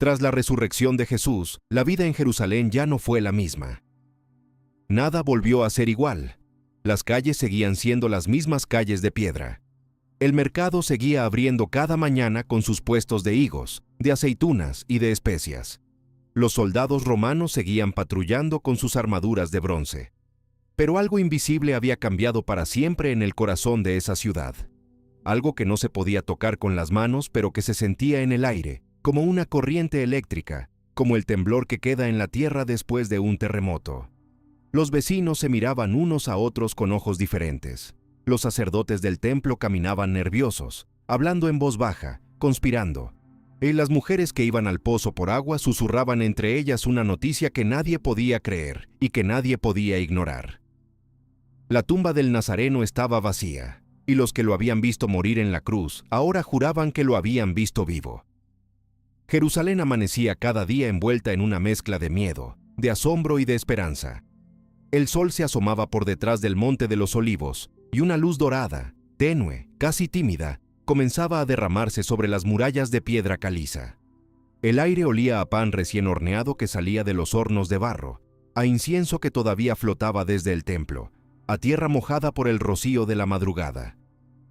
Tras la resurrección de Jesús, la vida en Jerusalén ya no fue la misma. Nada volvió a ser igual. Las calles seguían siendo las mismas calles de piedra. El mercado seguía abriendo cada mañana con sus puestos de higos, de aceitunas y de especias. Los soldados romanos seguían patrullando con sus armaduras de bronce. Pero algo invisible había cambiado para siempre en el corazón de esa ciudad. Algo que no se podía tocar con las manos, pero que se sentía en el aire, como una corriente eléctrica, como el temblor que queda en la tierra después de un terremoto. Los vecinos se miraban unos a otros con ojos diferentes. Los sacerdotes del templo caminaban nerviosos, hablando en voz baja, conspirando. Y las mujeres que iban al pozo por agua susurraban entre ellas una noticia que nadie podía creer y que nadie podía ignorar. La tumba del Nazareno estaba vacía, y los que lo habían visto morir en la cruz ahora juraban que lo habían visto vivo. Jerusalén amanecía cada día envuelta en una mezcla de miedo, de asombro y de esperanza. El sol se asomaba por detrás del Monte de los Olivos, y una luz dorada, tenue, casi tímida, comenzaba a derramarse sobre las murallas de piedra caliza. El aire olía a pan recién horneado que salía de los hornos de barro, a incienso que todavía flotaba desde el templo, a tierra mojada por el rocío de la madrugada.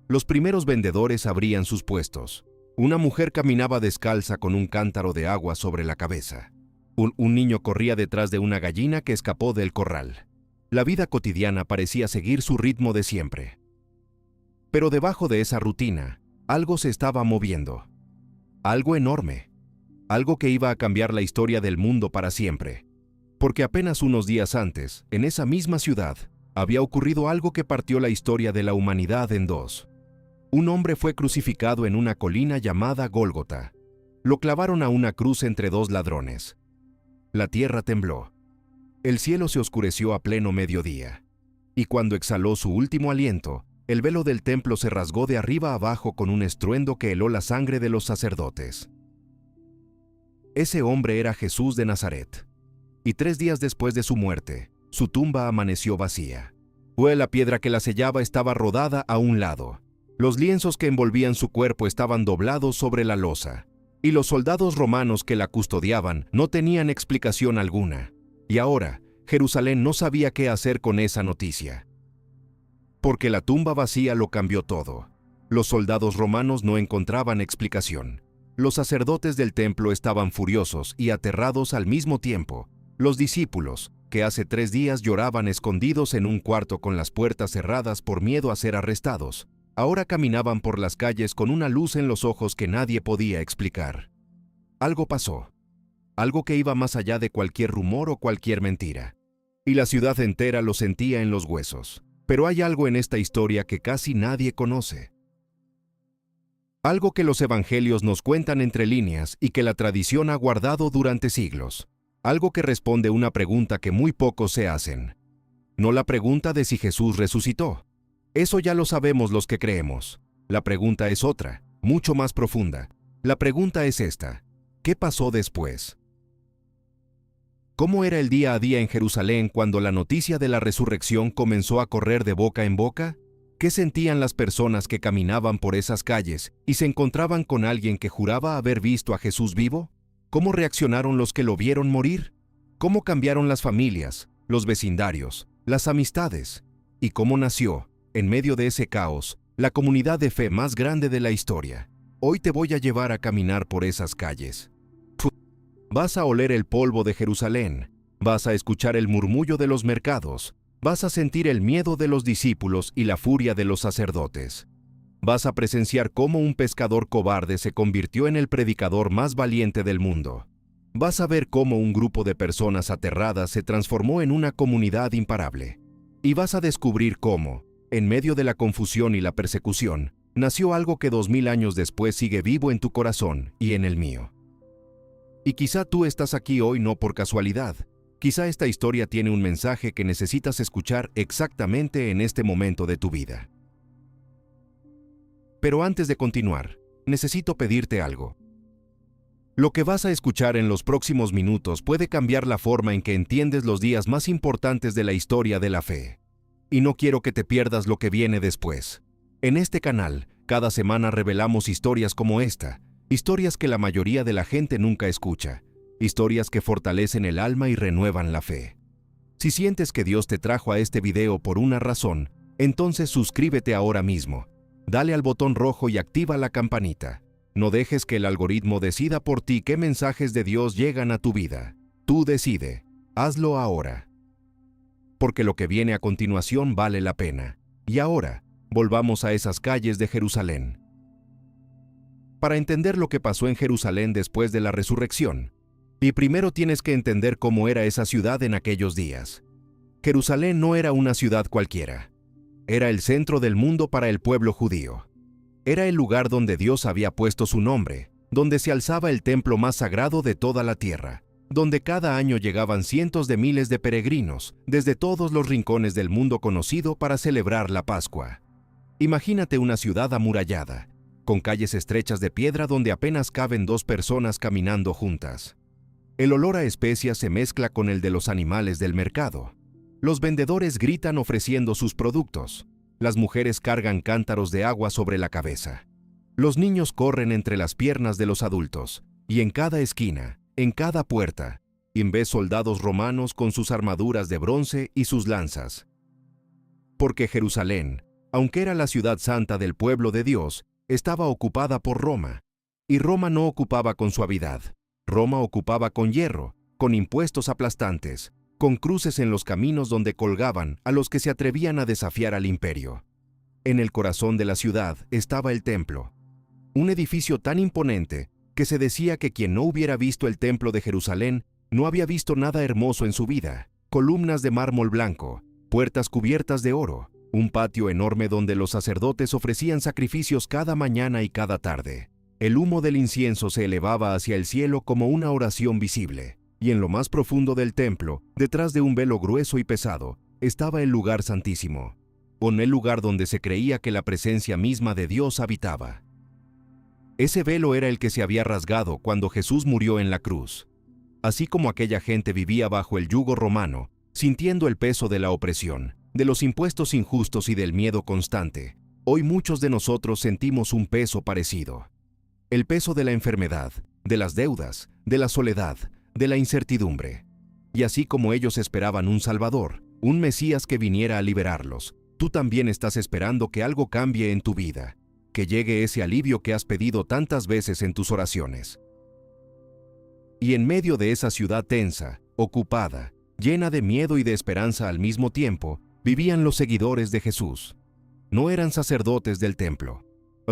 Los primeros vendedores abrían sus puestos. Una mujer caminaba descalza con un cántaro de agua sobre la cabeza. Un niño corría detrás de una gallina que escapó del corral. La vida cotidiana parecía seguir su ritmo de siempre. Pero debajo de esa rutina, algo se estaba moviendo. Algo enorme. Algo que iba a cambiar la historia del mundo para siempre. Porque apenas unos días antes, en esa misma ciudad, había ocurrido algo que partió la historia de la humanidad en dos. Un hombre fue crucificado en una colina llamada Gólgota. Lo clavaron a una cruz entre dos ladrones. La tierra tembló. El cielo se oscureció a pleno mediodía. Y cuando exhaló su último aliento, el velo del templo se rasgó de arriba abajo con un estruendo que heló la sangre de los sacerdotes. Ese hombre era Jesús de Nazaret. Y 3 días después de su muerte, su tumba amaneció vacía. La piedra que la sellaba estaba rodada a un lado. Los lienzos que envolvían su cuerpo estaban doblados sobre la losa. Y los soldados romanos que la custodiaban no tenían explicación alguna. Y ahora, Jerusalén no sabía qué hacer con esa noticia. Porque la tumba vacía lo cambió todo. Los soldados romanos no encontraban explicación. Los sacerdotes del templo estaban furiosos y aterrados al mismo tiempo. Los discípulos, que hace 3 días lloraban escondidos en un cuarto con las puertas cerradas por miedo a ser arrestados, ahora caminaban por las calles con una luz en los ojos que nadie podía explicar. Algo pasó. Algo que iba más allá de cualquier rumor o cualquier mentira. Y la ciudad entera lo sentía en los huesos. Pero hay algo en esta historia que casi nadie conoce. Algo que los evangelios nos cuentan entre líneas y que la tradición ha guardado durante siglos. Algo que responde una pregunta que muy pocos se hacen. No la pregunta de si Jesús resucitó. Eso ya lo sabemos los que creemos. La pregunta es otra, mucho más profunda. La pregunta es esta: ¿qué pasó después? ¿Cómo era el día a día en Jerusalén cuando la noticia de la resurrección comenzó a correr de boca en boca? ¿Qué sentían las personas que caminaban por esas calles y se encontraban con alguien que juraba haber visto a Jesús vivo? ¿Cómo reaccionaron los que lo vieron morir? ¿Cómo cambiaron las familias, los vecindarios, las amistades? ¿Y cómo nació, en medio de ese caos, la comunidad de fe más grande de la historia? Hoy te voy a llevar a caminar por esas calles. Vas a oler el polvo de Jerusalén, vas a escuchar el murmullo de los mercados, vas a sentir el miedo de los discípulos y la furia de los sacerdotes. Vas a presenciar cómo un pescador cobarde se convirtió en el predicador más valiente del mundo. Vas a ver cómo un grupo de personas aterradas se transformó en una comunidad imparable. Y vas a descubrir cómo, en medio de la confusión y la persecución, nació algo que 2000 años después sigue vivo en tu corazón y en el mío. Y quizá tú estás aquí hoy no por casualidad. Quizá esta historia tiene un mensaje que necesitas escuchar exactamente en este momento de tu vida. Pero antes de continuar, necesito pedirte algo. Lo que vas a escuchar en los próximos minutos puede cambiar la forma en que entiendes los días más importantes de la historia de la fe. Y no quiero que te pierdas lo que viene después. En este canal, cada semana revelamos historias como esta, Historias que la mayoría de la gente nunca escucha. Historias que fortalecen el alma y renuevan la fe. Si sientes que Dios te trajo a este video por una razón, entonces suscríbete ahora mismo. Dale al botón rojo y activa la campanita. No dejes que el algoritmo decida por ti qué mensajes de Dios llegan a tu vida. Tú decide. Hazlo ahora. Porque lo que viene a continuación vale la pena. Y ahora, volvamos a esas calles de Jerusalén. Para entender lo que pasó en Jerusalén después de la resurrección, y primero tienes que entender cómo era esa ciudad en aquellos días. Jerusalén no era una ciudad cualquiera. Era el centro del mundo para el pueblo judío. Era el lugar donde Dios había puesto su nombre, donde se alzaba el templo más sagrado de toda la tierra, donde cada año llegaban cientos de miles de peregrinos desde todos los rincones del mundo conocido para celebrar la Pascua. Imagínate una ciudad amurallada, con calles estrechas de piedra donde apenas caben 2 personas caminando juntas. El olor a especias se mezcla con el de los animales del mercado. Los vendedores gritan ofreciendo sus productos. Las mujeres cargan cántaros de agua sobre la cabeza. Los niños corren entre las piernas de los adultos, y en cada esquina, en cada puerta, ves soldados romanos con sus armaduras de bronce y sus lanzas. Porque Jerusalén, aunque era la ciudad santa del pueblo de Dios, estaba ocupada por Roma. Y Roma no ocupaba con suavidad. Roma ocupaba con hierro, con impuestos aplastantes, con cruces en los caminos donde colgaban a los que se atrevían a desafiar al imperio. En el corazón de la ciudad estaba el templo, un edificio tan imponente que se decía que quien no hubiera visto el templo de Jerusalén no había visto nada hermoso en su vida. Columnas de mármol blanco, puertas cubiertas de oro, un patio enorme donde los sacerdotes ofrecían sacrificios cada mañana y cada tarde. El humo del incienso se elevaba hacia el cielo como una oración visible, y en lo más profundo del templo, detrás de un velo grueso y pesado, estaba el lugar santísimo, el lugar donde se creía que la presencia misma de Dios habitaba. Ese velo era el que se había rasgado cuando Jesús murió en la cruz. Así como aquella gente vivía bajo el yugo romano, sintiendo el peso de la opresión, de los impuestos injustos y del miedo constante, hoy muchos de nosotros sentimos un peso parecido. El peso de la enfermedad, de las deudas, de la soledad, de la incertidumbre. Y así como ellos esperaban un Salvador, un Mesías que viniera a liberarlos, tú también estás esperando que algo cambie en tu vida, que llegue ese alivio que has pedido tantas veces en tus oraciones. Y en medio de esa ciudad tensa, ocupada, llena de miedo y de esperanza al mismo tiempo, vivían los seguidores de Jesús. No eran sacerdotes del templo,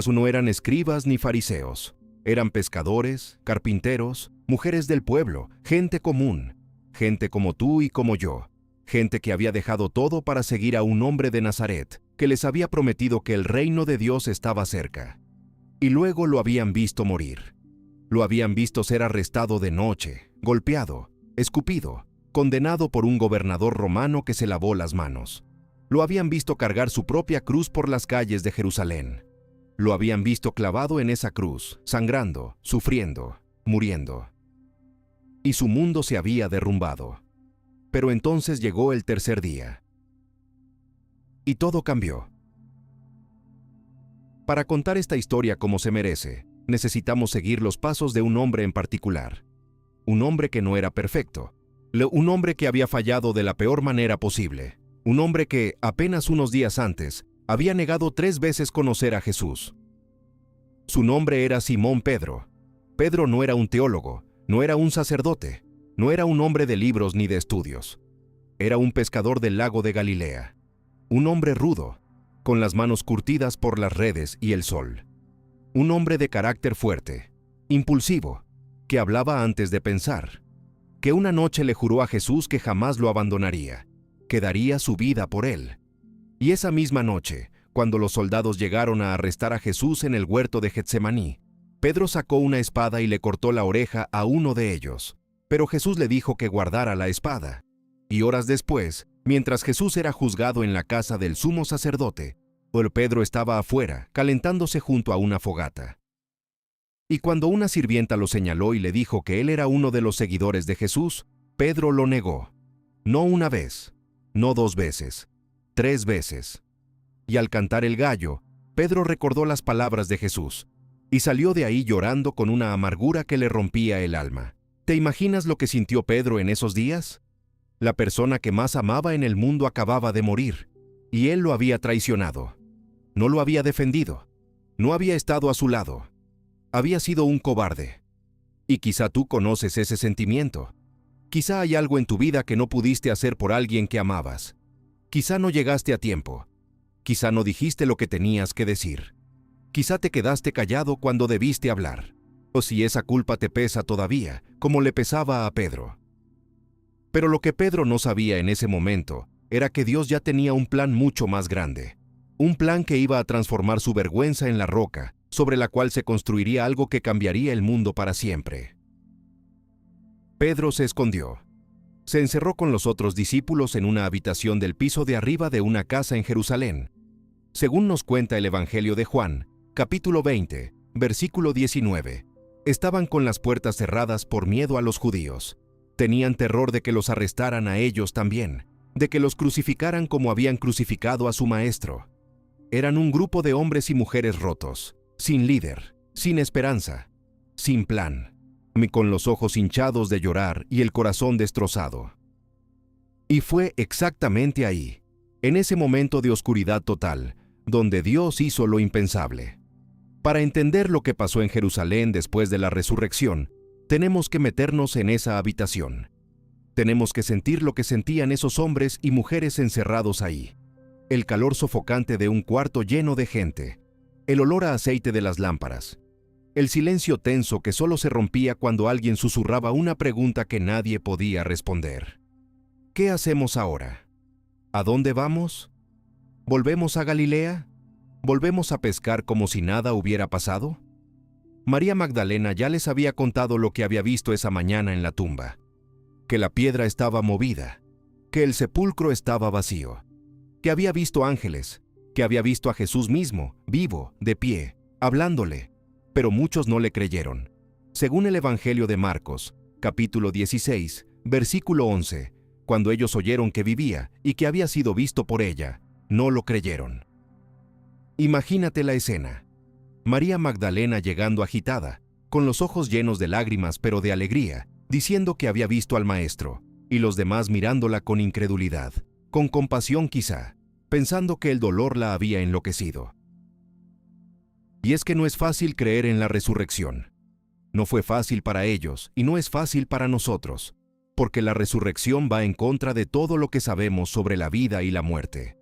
no eran escribas ni fariseos. Eran pescadores, carpinteros, mujeres del pueblo, gente común, gente como tú y como yo, gente que había dejado todo para seguir a un hombre de Nazaret, que les había prometido que el reino de Dios estaba cerca. Y luego lo habían visto morir. Lo habían visto ser arrestado de noche, golpeado, escupido, condenado por un gobernador romano que se lavó las manos. Lo habían visto cargar su propia cruz por las calles de Jerusalén. Lo habían visto clavado en esa cruz, sangrando, sufriendo, muriendo. Y su mundo se había derrumbado. Pero entonces llegó el tercer día. Y todo cambió. Para contar esta historia como se merece, necesitamos seguir los pasos de un hombre en particular. Un hombre que no era perfecto. Un hombre que había fallado de la peor manera posible. Un hombre que, apenas unos días antes, había negado 3 veces conocer a Jesús. Su nombre era Simón Pedro. Pedro no era un teólogo, no era un sacerdote, no era un hombre de libros ni de estudios. Era un pescador del lago de Galilea. Un hombre rudo, con las manos curtidas por las redes y el sol. Un hombre de carácter fuerte, impulsivo, que hablaba antes de pensar, que una noche le juró a Jesús que jamás lo abandonaría, que daría su vida por él. Y esa misma noche, cuando los soldados llegaron a arrestar a Jesús en el huerto de Getsemaní, Pedro sacó una espada y le cortó la oreja a uno de ellos. Pero Jesús le dijo que guardara la espada. Y horas después, mientras Jesús era juzgado en la casa del sumo sacerdote, Pedro estaba afuera, calentándose junto a una fogata. Y cuando una sirvienta lo señaló y le dijo que él era uno de los seguidores de Jesús, Pedro lo negó. No una vez, no 2 veces, 3 veces. Y al cantar el gallo, Pedro recordó las palabras de Jesús: y salió de ahí llorando con una amargura que le rompía el alma. ¿Te imaginas lo que sintió Pedro en esos días? La persona que más amaba en el mundo acababa de morir, y él lo había traicionado. No lo había defendido. No había estado a su lado. Había sido un cobarde. Y quizá tú conoces ese sentimiento. Quizá hay algo en tu vida que no pudiste hacer por alguien que amabas. Quizá no llegaste a tiempo. Quizá no dijiste lo que tenías que decir. Quizá te quedaste callado cuando debiste hablar. O si esa culpa te pesa todavía, como le pesaba a Pedro. Pero lo que Pedro no sabía en ese momento era que Dios ya tenía un plan mucho más grande. Un plan que iba a transformar su vergüenza en la roca, sobre la cual se construiría algo que cambiaría el mundo para siempre. Pedro se escondió. Se encerró con los otros discípulos en una habitación del piso de arriba de una casa en Jerusalén. Según nos cuenta el Evangelio de Juan, capítulo 20, versículo 19, estaban con las puertas cerradas por miedo a los judíos. Tenían terror de que los arrestaran a ellos también, de que los crucificaran como habían crucificado a su maestro. Eran un grupo de hombres y mujeres rotos, sin líder, sin esperanza, sin plan, con los ojos hinchados de llorar y el corazón destrozado. Y fue exactamente ahí, en ese momento de oscuridad total, donde Dios hizo lo impensable. Para entender lo que pasó en Jerusalén después de la resurrección, tenemos que meternos en esa habitación. Tenemos que sentir lo que sentían esos hombres y mujeres encerrados ahí. El calor sofocante de un cuarto lleno de gente, el olor a aceite de las lámparas, el silencio tenso que solo se rompía cuando alguien susurraba una pregunta que nadie podía responder. ¿Qué hacemos ahora? ¿A dónde vamos? ¿Volvemos a Galilea? ¿Volvemos a pescar como si nada hubiera pasado? María Magdalena ya les había contado lo que había visto esa mañana en la tumba, que la piedra estaba movida, que el sepulcro estaba vacío, que había visto ángeles, que había visto a Jesús mismo, vivo, de pie, hablándole, pero muchos no le creyeron. Según el Evangelio de Marcos, capítulo 16, versículo 11, cuando ellos oyeron que vivía y que había sido visto por ella, no lo creyeron. Imagínate la escena. María Magdalena llegando agitada, con los ojos llenos de lágrimas pero de alegría, diciendo que había visto al Maestro, y los demás mirándola con incredulidad, con compasión quizá, pensando que el dolor la había enloquecido. Y es que no es fácil creer en la resurrección. No fue fácil para ellos y no es fácil para nosotros, porque la resurrección va en contra de todo lo que sabemos sobre la vida y la muerte.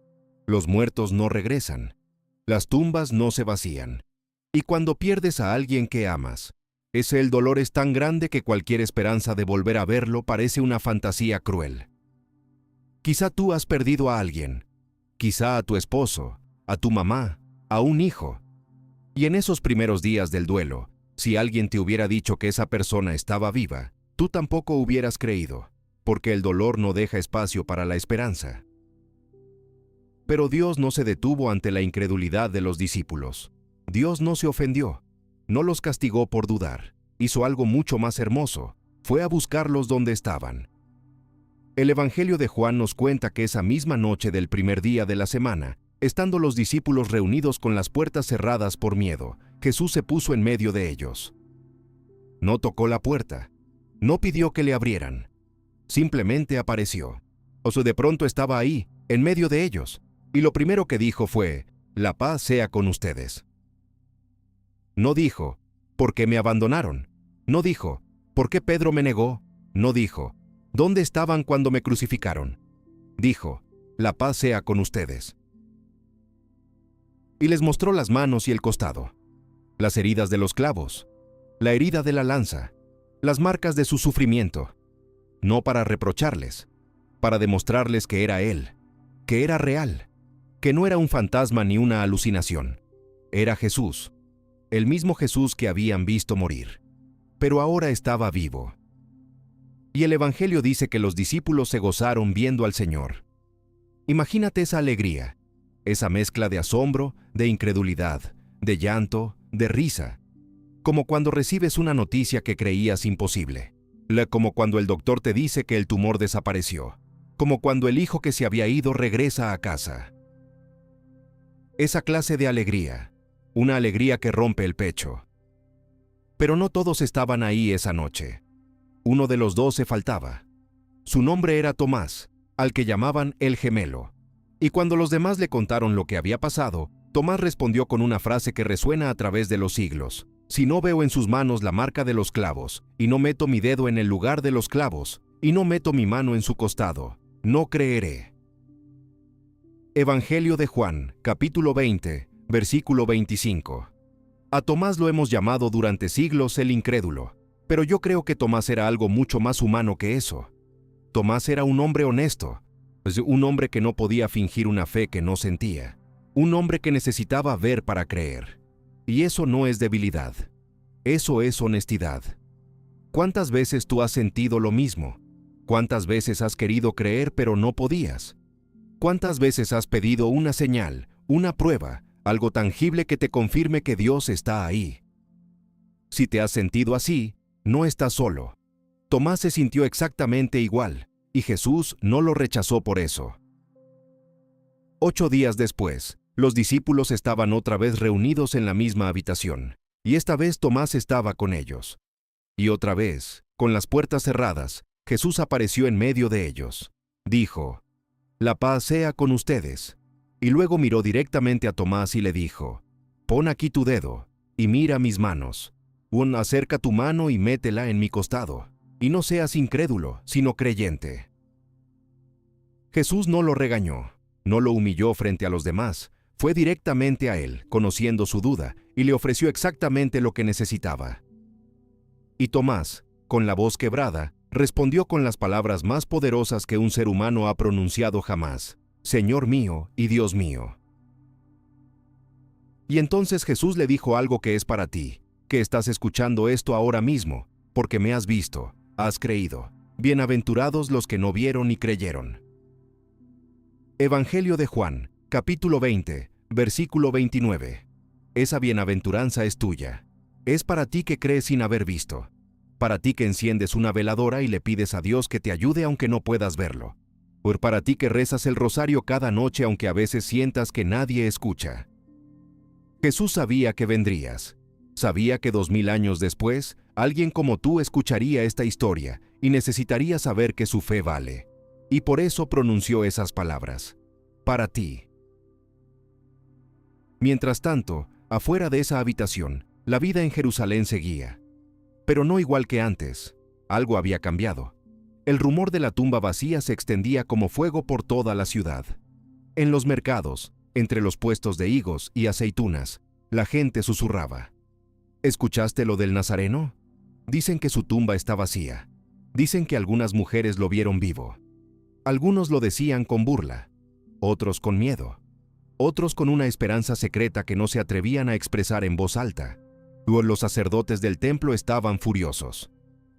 Los muertos no regresan, las tumbas no se vacían, y cuando pierdes a alguien que amas, el dolor es tan grande que cualquier esperanza de volver a verlo parece una fantasía cruel. Quizá tú has perdido a alguien, quizá a tu esposo, a tu mamá, a un hijo. Y en esos primeros días del duelo, si alguien te hubiera dicho que esa persona estaba viva, tú tampoco hubieras creído, porque el dolor no deja espacio para la esperanza. Pero Dios no se detuvo ante la incredulidad de los discípulos. Dios no se ofendió, no los castigó por dudar, hizo algo mucho más hermoso, fue a buscarlos donde estaban. El Evangelio de Juan nos cuenta que esa misma noche del primer día de la semana, estando los discípulos reunidos con las puertas cerradas por miedo, Jesús se puso en medio de ellos. No tocó la puerta, no pidió que le abrieran, simplemente apareció. O sea, de pronto estaba ahí, en medio de ellos, y lo primero que dijo fue, «La paz sea con ustedes». No dijo, «¿Por qué me abandonaron?». No dijo, «¿Por qué Pedro me negó?». No dijo, «¿Dónde estaban cuando me crucificaron?». Dijo, «La paz sea con ustedes». Y les mostró las manos y el costado, las heridas de los clavos, la herida de la lanza, las marcas de su sufrimiento, no para reprocharles, para demostrarles que era Él, que era real, que no era un fantasma ni una alucinación. Era Jesús, el mismo Jesús que habían visto morir, pero ahora estaba vivo. Y el Evangelio dice que los discípulos se gozaron viendo al Señor. Imagínate esa alegría, esa mezcla de asombro, de incredulidad, de llanto, de risa, como cuando recibes una noticia que creías imposible, como cuando el doctor te dice que el tumor desapareció, como cuando el hijo que se había ido regresa a casa. Esa clase de alegría, una alegría que rompe el pecho, Pero no todos estaban ahí esa noche. Uno de los 12 faltaba. Su nombre era Tomás, al que llamaban el gemelo. Y cuando los demás le contaron lo que había pasado, Tomás respondió con una frase que resuena a través de los siglos: si no veo en sus manos la marca de los clavos, y no meto mi dedo en el lugar de los clavos, y no meto mi mano en su costado, no creeré. Evangelio de Juan, capítulo 20, versículo 25. A Tomás lo hemos llamado durante siglos el incrédulo, pero yo creo que Tomás era algo mucho más humano que eso. Tomás era un hombre honesto, un hombre que no podía fingir una fe que no sentía, un hombre que necesitaba ver para creer. Y eso no es debilidad, eso es honestidad. ¿Cuántas veces tú has sentido lo mismo? ¿Cuántas veces has querido creer pero no podías? ¿Cuántas veces has pedido una señal, una prueba, algo tangible que te confirme que Dios está ahí? Si te has sentido así, no estás solo. Tomás se sintió exactamente igual, y Jesús no lo rechazó por eso. 8 días después, los discípulos estaban otra vez reunidos en la misma habitación, y esta vez Tomás estaba con ellos. Y otra vez, con las puertas cerradas, Jesús apareció en medio de ellos. Dijo: «La paz sea con ustedes». Y luego miró directamente a Tomás y le dijo: «Pon aquí tu dedo, y mira mis manos. Acerca tu mano y métela en mi costado, y no seas incrédulo, sino creyente». Jesús no lo regañó, no lo humilló frente a los demás, fue directamente a él, conociendo su duda, y le ofreció exactamente lo que necesitaba. Y Tomás, con la voz quebrada, respondió con las palabras más poderosas que un ser humano ha pronunciado jamás: «Señor mío y Dios mío». Y entonces Jesús le dijo algo que es para ti, que estás escuchando esto ahora mismo, porque me has visto, has creído. Bienaventurados los que no vieron y creyeron. Evangelio de Juan, capítulo 20, versículo 29. Esa bienaventuranza es tuya. Es para ti que crees sin haber visto. Para ti que enciendes una veladora y le pides a Dios que te ayude aunque no puedas verlo. O para ti que rezas el rosario cada noche aunque a veces sientas que nadie escucha. Jesús sabía que vendrías. Sabía que 2000 años después, alguien como tú escucharía esta historia y necesitaría saber que su fe vale. Y por eso pronunció esas palabras: «Para ti». Mientras tanto, afuera de esa habitación, la vida en Jerusalén seguía. Pero no igual que antes. Algo había cambiado. El rumor de la tumba vacía se extendía como fuego por toda la ciudad. En los mercados, entre los puestos de higos y aceitunas, la gente susurraba: «¿Escuchaste lo del Nazareno? Dicen que su tumba está vacía. Dicen que algunas mujeres lo vieron vivo». Algunos lo decían con burla, otros con miedo, otros con una esperanza secreta que no se atrevían a expresar en voz alta. Los sacerdotes del templo estaban furiosos.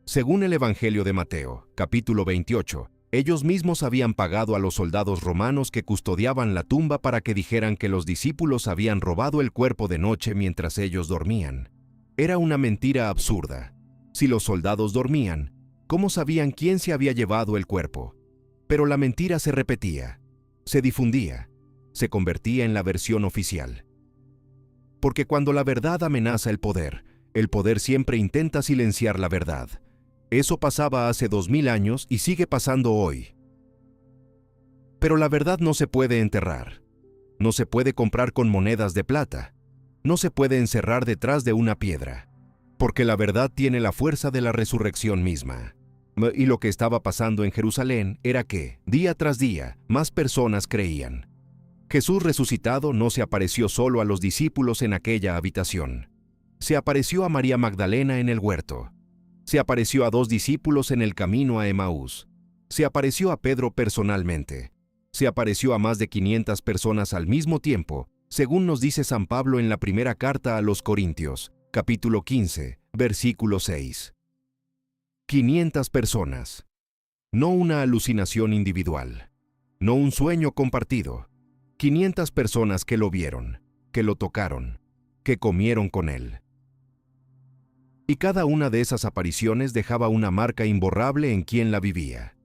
Según el Evangelio de Mateo, capítulo 28, ellos mismos habían pagado a los soldados romanos que custodiaban la tumba para que dijeran que los discípulos habían robado el cuerpo de noche mientras ellos dormían. Era una mentira absurda. Si los soldados dormían, ¿cómo sabían quién se había llevado el cuerpo? Pero la mentira se repetía, se difundía, se convertía en la versión oficial. Porque cuando la verdad amenaza el poder siempre intenta silenciar la verdad. Eso pasaba hace 2000 años y sigue pasando hoy. Pero la verdad no se puede enterrar. No se puede comprar con monedas de plata. No se puede encerrar detrás de una piedra. Porque la verdad tiene la fuerza de la resurrección misma. Y lo que estaba pasando en Jerusalén era que, día tras día, más personas creían. Jesús resucitado no se apareció solo a los discípulos en aquella habitación. Se apareció a María Magdalena en el huerto. Se apareció a 2 discípulos en el camino a Emaús. Se apareció a Pedro personalmente. Se apareció a más de 500 personas al mismo tiempo, según nos dice San Pablo en la primera carta a los Corintios, capítulo 15, versículo 6. 500 personas. No una alucinación individual. No un sueño compartido. 500 personas que lo vieron, que lo tocaron, que comieron con él. Y cada una de esas apariciones dejaba una marca imborrable en quien la vivía.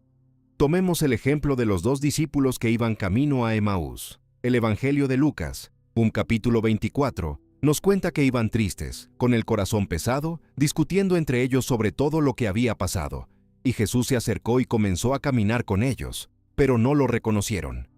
Tomemos el ejemplo de los 2 discípulos que iban camino a Emaús. El Evangelio de Lucas, un capítulo 24, Nos cuenta que iban tristes, con el corazón pesado, discutiendo entre ellos sobre todo lo que había pasado, y Jesús se acercó y comenzó a caminar con ellos, pero no lo reconocieron.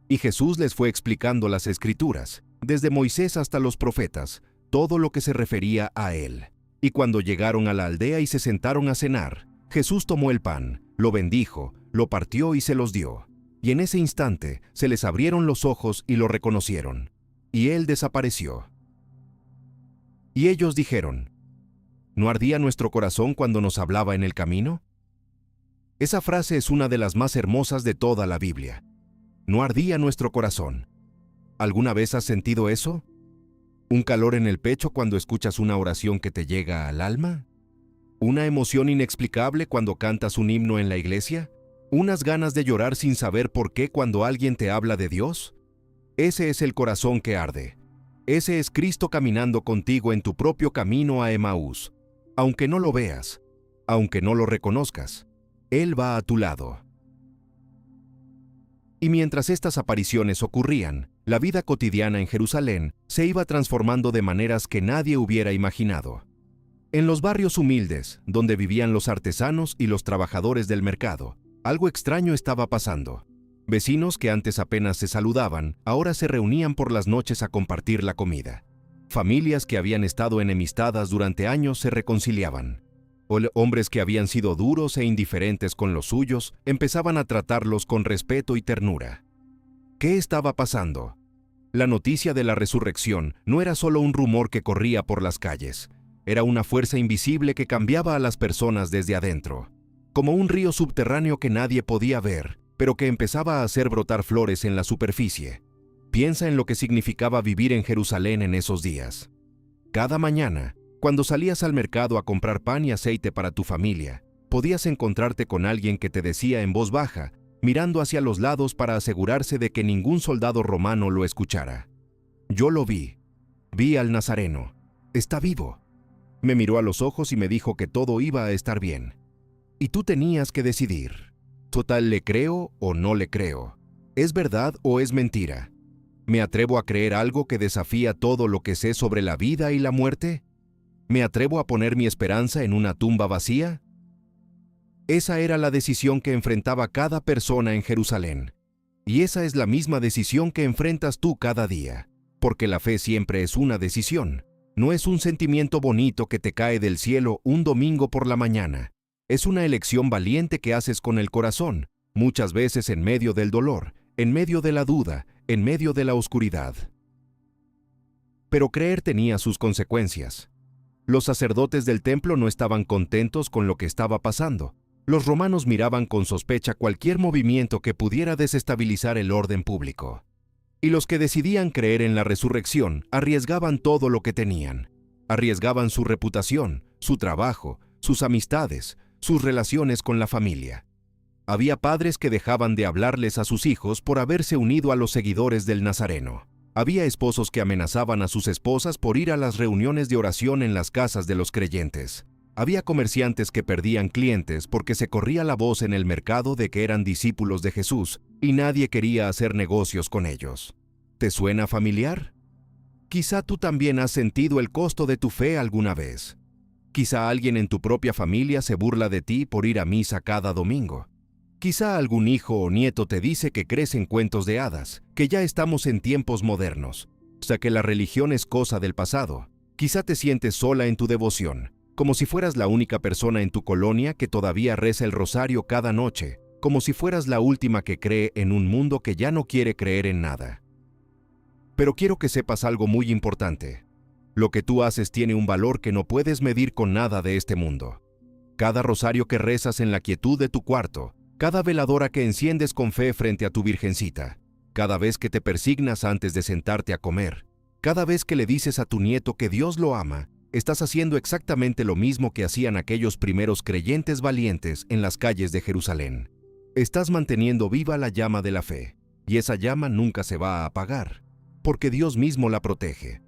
Y Jesús les fue explicando las Escrituras, desde Moisés hasta los profetas, todo lo que se refería a él. Y cuando llegaron a la aldea y se sentaron a cenar, Jesús tomó el pan, lo bendijo, lo partió y se los dio. Y en ese instante se les abrieron los ojos y lo reconocieron. Y él desapareció. Y ellos dijeron, ¿no ardía nuestro corazón cuando nos hablaba en el camino? Esa frase es una de las más hermosas de toda la Biblia. ¿No ardía nuestro corazón? ¿Alguna vez has sentido eso? ¿Un calor en el pecho cuando escuchas una oración que te llega al alma? ¿Una emoción inexplicable cuando cantas un himno en la iglesia? ¿Unas ganas de llorar sin saber por qué cuando alguien te habla de Dios? Ese es el corazón que arde. Ese es Cristo caminando contigo en tu propio camino a Emaús. Aunque no lo veas, aunque no lo reconozcas, Él va a tu lado. Y mientras estas apariciones ocurrían, la vida cotidiana en Jerusalén se iba transformando de maneras que nadie hubiera imaginado. En los barrios humildes, donde vivían los artesanos y los trabajadores del mercado, algo extraño estaba pasando. Vecinos que antes apenas se saludaban, ahora se reunían por las noches a compartir la comida. Familias que habían estado enemistadas durante años se reconciliaban. Hombres que habían sido duros e indiferentes con los suyos empezaban a tratarlos con respeto y ternura. ¿Qué estaba pasando? La noticia de la resurrección no era solo un rumor que corría por las calles. Era una fuerza invisible que cambiaba a las personas desde adentro. Como un río subterráneo que nadie podía ver, pero que empezaba a hacer brotar flores en la superficie. Piensa en lo que significaba vivir en Jerusalén en esos días. Cada mañana, cuando salías al mercado a comprar pan y aceite para tu familia, podías encontrarte con alguien que te decía en voz baja, mirando hacia los lados para asegurarse de que ningún soldado romano lo escuchara: «Yo lo vi. Vi al Nazareno. Está vivo». Me miró a los ojos y me dijo que todo iba a estar bien. Y tú tenías que decidir. Total, ¿le creo o no le creo? ¿Es verdad o es mentira? ¿Me atrevo a creer algo que desafía todo lo que sé sobre la vida y la muerte? ¿Me atrevo a poner mi esperanza en una tumba vacía? Esa era la decisión que enfrentaba cada persona en Jerusalén. Y esa es la misma decisión que enfrentas tú cada día. Porque la fe siempre es una decisión. No es un sentimiento bonito que te cae del cielo un domingo por la mañana. Es una elección valiente que haces con el corazón, muchas veces en medio del dolor, en medio de la duda, en medio de la oscuridad. Pero creer tenía sus consecuencias. Los sacerdotes del templo no estaban contentos con lo que estaba pasando. Los romanos miraban con sospecha cualquier movimiento que pudiera desestabilizar el orden público. Y los que decidían creer en la resurrección arriesgaban todo lo que tenían. Arriesgaban su reputación, su trabajo, sus amistades, sus relaciones con la familia. Había padres que dejaban de hablarles a sus hijos por haberse unido a los seguidores del Nazareno. Había esposos que amenazaban a sus esposas por ir a las reuniones de oración en las casas de los creyentes. Había comerciantes que perdían clientes porque se corría la voz en el mercado de que eran discípulos de Jesús y nadie quería hacer negocios con ellos. ¿Te suena familiar? Quizá tú también has sentido el costo de tu fe alguna vez. Quizá alguien en tu propia familia se burla de ti por ir a misa cada domingo. Quizá algún hijo o nieto te dice que crees en cuentos de hadas, que ya estamos en tiempos modernos, o sea que la religión es cosa del pasado. Quizá te sientes sola en tu devoción, como si fueras la única persona en tu colonia que todavía reza el rosario cada noche, como si fueras la última que cree en un mundo que ya no quiere creer en nada. Pero quiero que sepas algo muy importante. Lo que tú haces tiene un valor que no puedes medir con nada de este mundo. Cada rosario que rezas en la quietud de tu cuarto, cada veladora que enciendes con fe frente a tu virgencita, cada vez que te persignas antes de sentarte a comer, cada vez que le dices a tu nieto que Dios lo ama, estás haciendo exactamente lo mismo que hacían aquellos primeros creyentes valientes en las calles de Jerusalén. Estás manteniendo viva la llama de la fe, y esa llama nunca se va a apagar, porque Dios mismo la protege.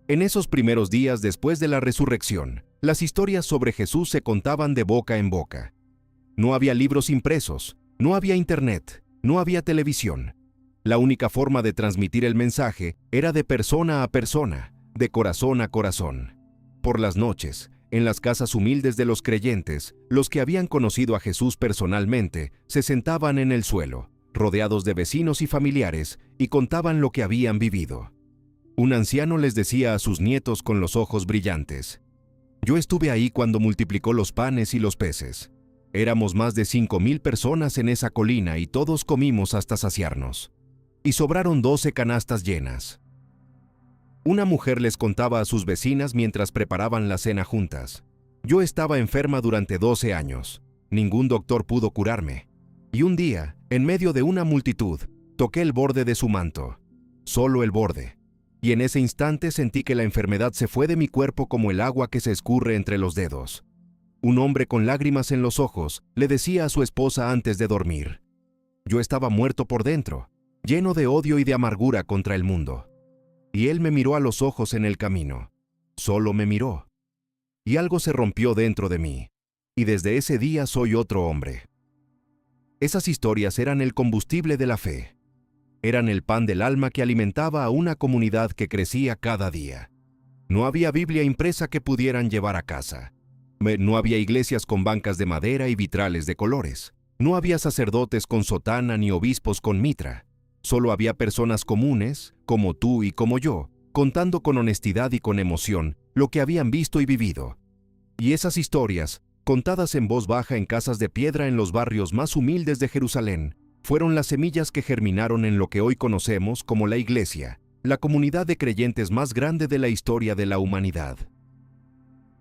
En esos primeros días después de la resurrección, las historias sobre Jesús se contaban de boca en boca. No había libros impresos, no había internet, no había televisión. La única forma de transmitir el mensaje era de persona a persona, de corazón a corazón. Por las noches, en las casas humildes de los creyentes, los que habían conocido a Jesús personalmente se sentaban en el suelo, rodeados de vecinos y familiares, y contaban lo que habían vivido. Un anciano les decía a sus nietos con los ojos brillantes: «Yo estuve ahí cuando multiplicó los panes y los peces. Éramos más de 5,000 personas en esa colina y todos comimos hasta saciarnos. Y sobraron 12 canastas llenas». Una mujer les contaba a sus vecinas mientras preparaban la cena juntas: «Yo estaba enferma durante 12 años. Ningún doctor pudo curarme. Y un día, en medio de una multitud, toqué el borde de su manto. Solo el borde. Y en ese instante sentí que la enfermedad se fue de mi cuerpo como el agua que se escurre entre los dedos». Un hombre con lágrimas en los ojos le decía a su esposa antes de dormir: «Yo estaba muerto por dentro, lleno de odio y de amargura contra el mundo. Y él me miró a los ojos en el camino. Solo me miró. Y algo se rompió dentro de mí. Y desde ese día soy otro hombre». Esas historias eran el combustible de la fe. Eran el pan del alma que alimentaba a una comunidad que crecía cada día. No había Biblia impresa que pudieran llevar a casa. No había iglesias con bancas de madera y vitrales de colores. No había sacerdotes con sotana ni obispos con mitra. Solo había personas comunes, como tú y como yo, contando con honestidad y con emoción lo que habían visto y vivido. Y esas historias, contadas en voz baja en casas de piedra en los barrios más humildes de Jerusalén, fueron las semillas que germinaron en lo que hoy conocemos como la Iglesia, la comunidad de creyentes más grande de la historia de la humanidad.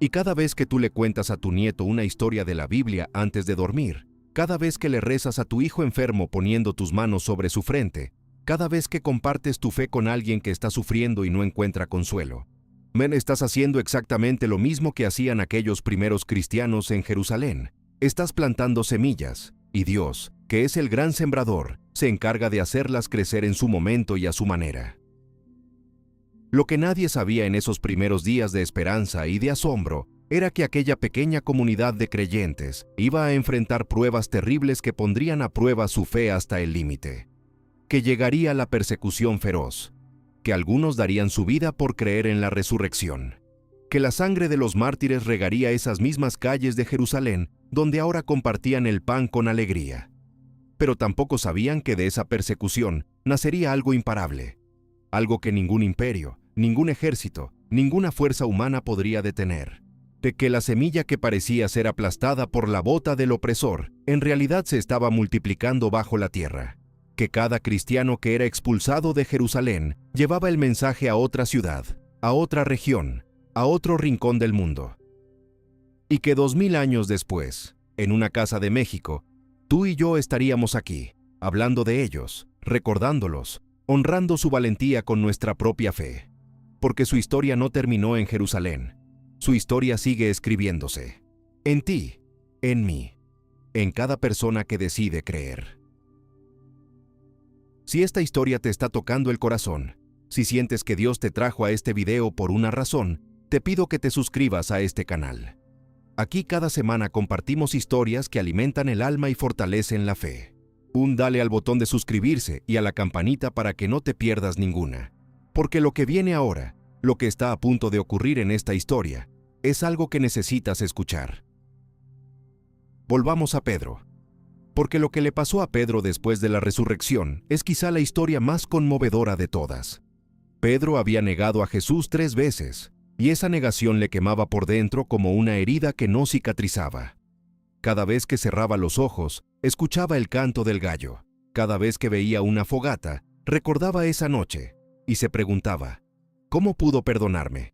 Y cada vez que tú le cuentas a tu nieto una historia de la Biblia antes de dormir, cada vez que le rezas a tu hijo enfermo poniendo tus manos sobre su frente, cada vez que compartes tu fe con alguien que está sufriendo y no encuentra consuelo, estás haciendo exactamente lo mismo que hacían aquellos primeros cristianos en Jerusalén. Estás plantando semillas, y Dios, que es el gran sembrador, se encarga de hacerlas crecer en su momento y a su manera. Lo que nadie sabía en esos primeros días de esperanza y de asombro era que aquella pequeña comunidad de creyentes iba a enfrentar pruebas terribles que pondrían a prueba su fe hasta el límite. Que llegaría la persecución feroz, que algunos darían su vida por creer en la resurrección, que la sangre de los mártires regaría esas mismas calles de Jerusalén donde ahora compartían el pan con alegría. Pero tampoco sabían que de esa persecución nacería algo imparable, algo que ningún imperio, ningún ejército, ninguna fuerza humana podría detener. De que la semilla que parecía ser aplastada por la bota del opresor, en realidad se estaba multiplicando bajo la tierra. Que cada cristiano que era expulsado de Jerusalén llevaba el mensaje a otra ciudad, a otra región, a otro rincón del mundo. Y que 2000 años después, en una casa de México, tú y yo estaríamos aquí, hablando de ellos, recordándolos, honrando su valentía con nuestra propia fe. Porque su historia no terminó en Jerusalén. Su historia sigue escribiéndose. En ti, en mí, en cada persona que decide creer. Si esta historia te está tocando el corazón, si sientes que Dios te trajo a este video por una razón, te pido que te suscribas a este canal. Aquí cada semana compartimos historias que alimentan el alma y fortalecen la fe. Dale al botón de suscribirse y a la campanita para que no te pierdas ninguna. Porque lo que viene ahora, lo que está a punto de ocurrir en esta historia, es algo que necesitas escuchar. Volvamos a Pedro. Porque lo que le pasó a Pedro después de la resurrección es quizá la historia más conmovedora de todas. Pedro había negado a Jesús 3 veces, y esa negación le quemaba por dentro como una herida que no cicatrizaba. Cada vez que cerraba los ojos, escuchaba el canto del gallo. Cada vez que veía una fogata, recordaba esa noche, y se preguntaba: ¿cómo pudo perdonarme?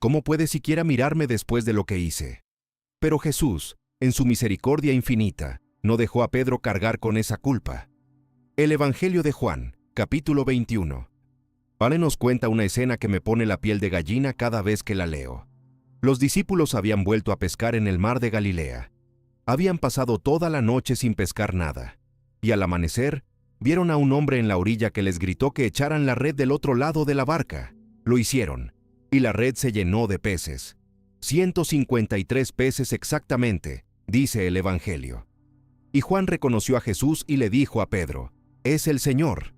¿Cómo puede siquiera mirarme después de lo que hice? Pero Jesús, en su misericordia infinita, no dejó a Pedro cargar con esa culpa. El Evangelio de Juan, capítulo 21. Nos cuenta una escena que me pone la piel de gallina cada vez que la leo. Los discípulos habían vuelto a pescar en el mar de Galilea. Habían pasado toda la noche sin pescar nada, y al amanecer, vieron a un hombre en la orilla que les gritó que echaran la red del otro lado de la barca. Lo hicieron, y la red se llenó de peces. 153 peces exactamente, dice el Evangelio. Y Juan reconoció a Jesús y le dijo a Pedro: «Es el Señor».